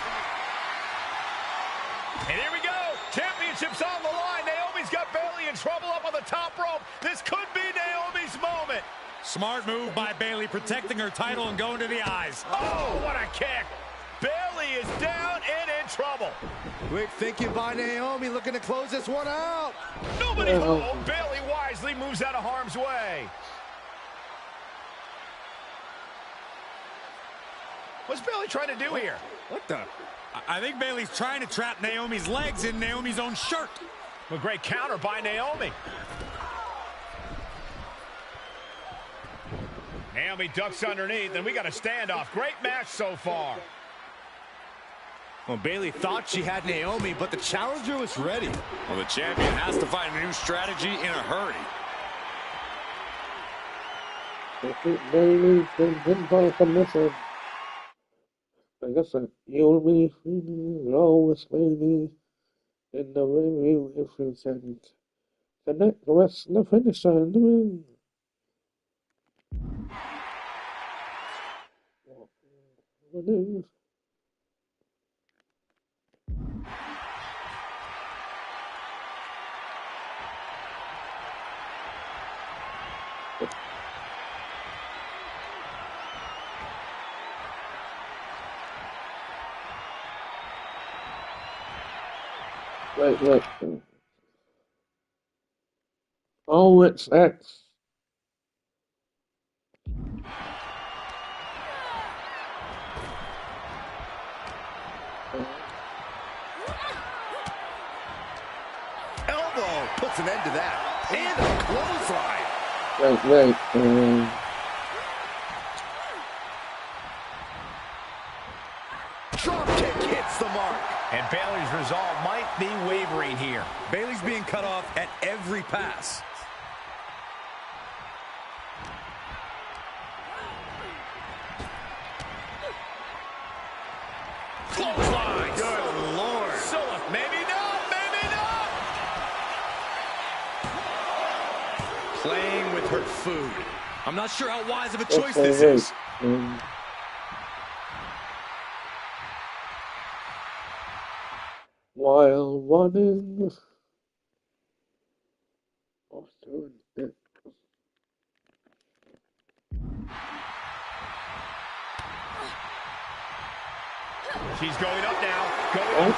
And here we go. Championship's on the line. Naomi's got Bayley in trouble up on the top rope. This could be Naomi's moment. Smart move by Bayley, protecting her title and going to the eyes. Oh, what a kick. Bayley is down and in trouble. Quick thinking by Naomi, looking to close this one out. Nobody home. Bayley wisely moves out of harm's way. What's Bayley trying to do here? What the? I think Bayley's trying to trap Naomi's legs in Naomi's own shirt. A great counter by Naomi. Naomi ducks underneath, and we got a standoff. Great match so far. Well, Bayley thought she had Naomi, but the challenger was ready. Well, the champion has to find a new strategy in a hurry. Bayley's been pinfall submission. I guess you'll be low with Bayley in the ring if you can connect the rest of the finisher in the ring. Wait. Oh, it's X. Elbow puts an end to that. And a clothesline. Wait. Drop kick hits the mark. And Bayley's resolve might be wavering here. Bayley's being cut off at every pass. Clothesline. Good Lord. So, maybe not. Playing with her food. I'm not sure how wise of a choice this is. While running. She's going up now. Going up.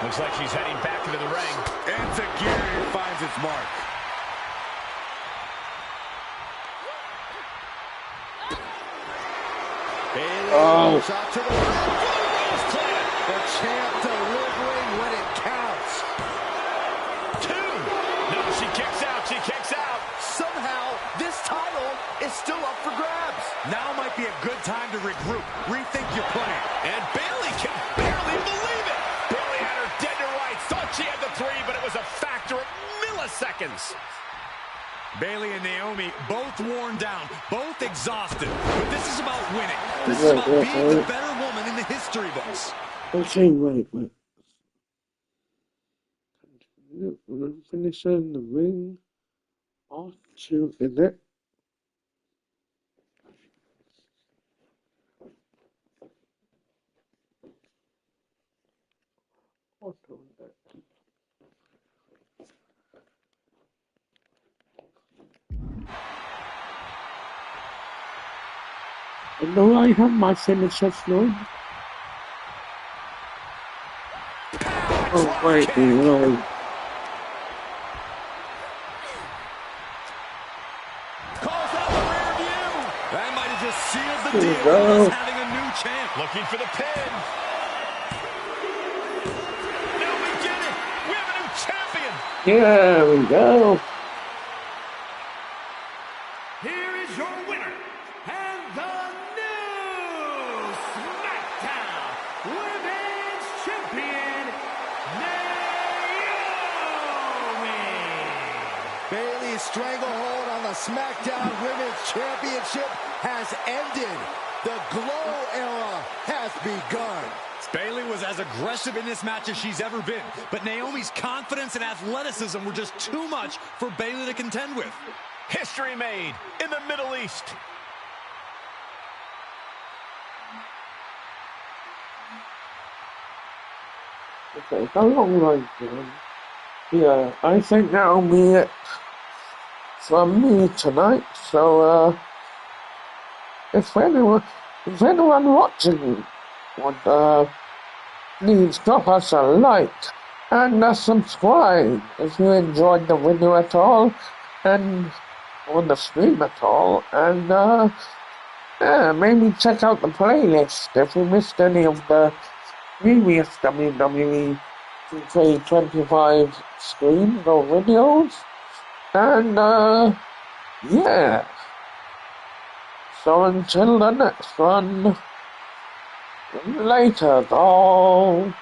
Looks like she's heading back into the ring. And Zagiri finds its mark. Oh. Shot to the left. The champ delivering when it counts. 2. No, she kicks out. She kicks out. Somehow, this title is still up for grabs. Now might be a good time to regroup. Rethink your plan. And Bayley can barely believe it. Bayley had her dead to rights. Thought she had the 3, but it was a factor of milliseconds. Bayley and Naomi both worn down, both exhausted. But this is about winning. This is about being the better woman in the history books. Okay, wait. Finisher in the ring. R2, is it? No, I have my finisher, Lloyd. Oh, wait, no. Calls out the rear view. That might have just sealed the deal. He's having a new champ. Looking for the pin. Now we get it. We have a new champion. Here we go. Here is your winner, and the new SmackDown Women's Champion, Naomi. Bayley's stranglehold on the SmackDown Women's Championship has ended. The Glow era has begun. Bayley was as aggressive in this match as she's ever been, but Naomi's confidence and athleticism were just too much for Bayley to contend with. History made in the Middle East. Okay, how long line, yeah, I think that'll be it from me tonight. So, if anyone watching would please drop us a like and subscribe if you enjoyed the video at all and on the stream at all, and maybe check out the playlist if you missed any of the previous WWE 2K25 streams or videos. And yeah, so until the next one, later, though.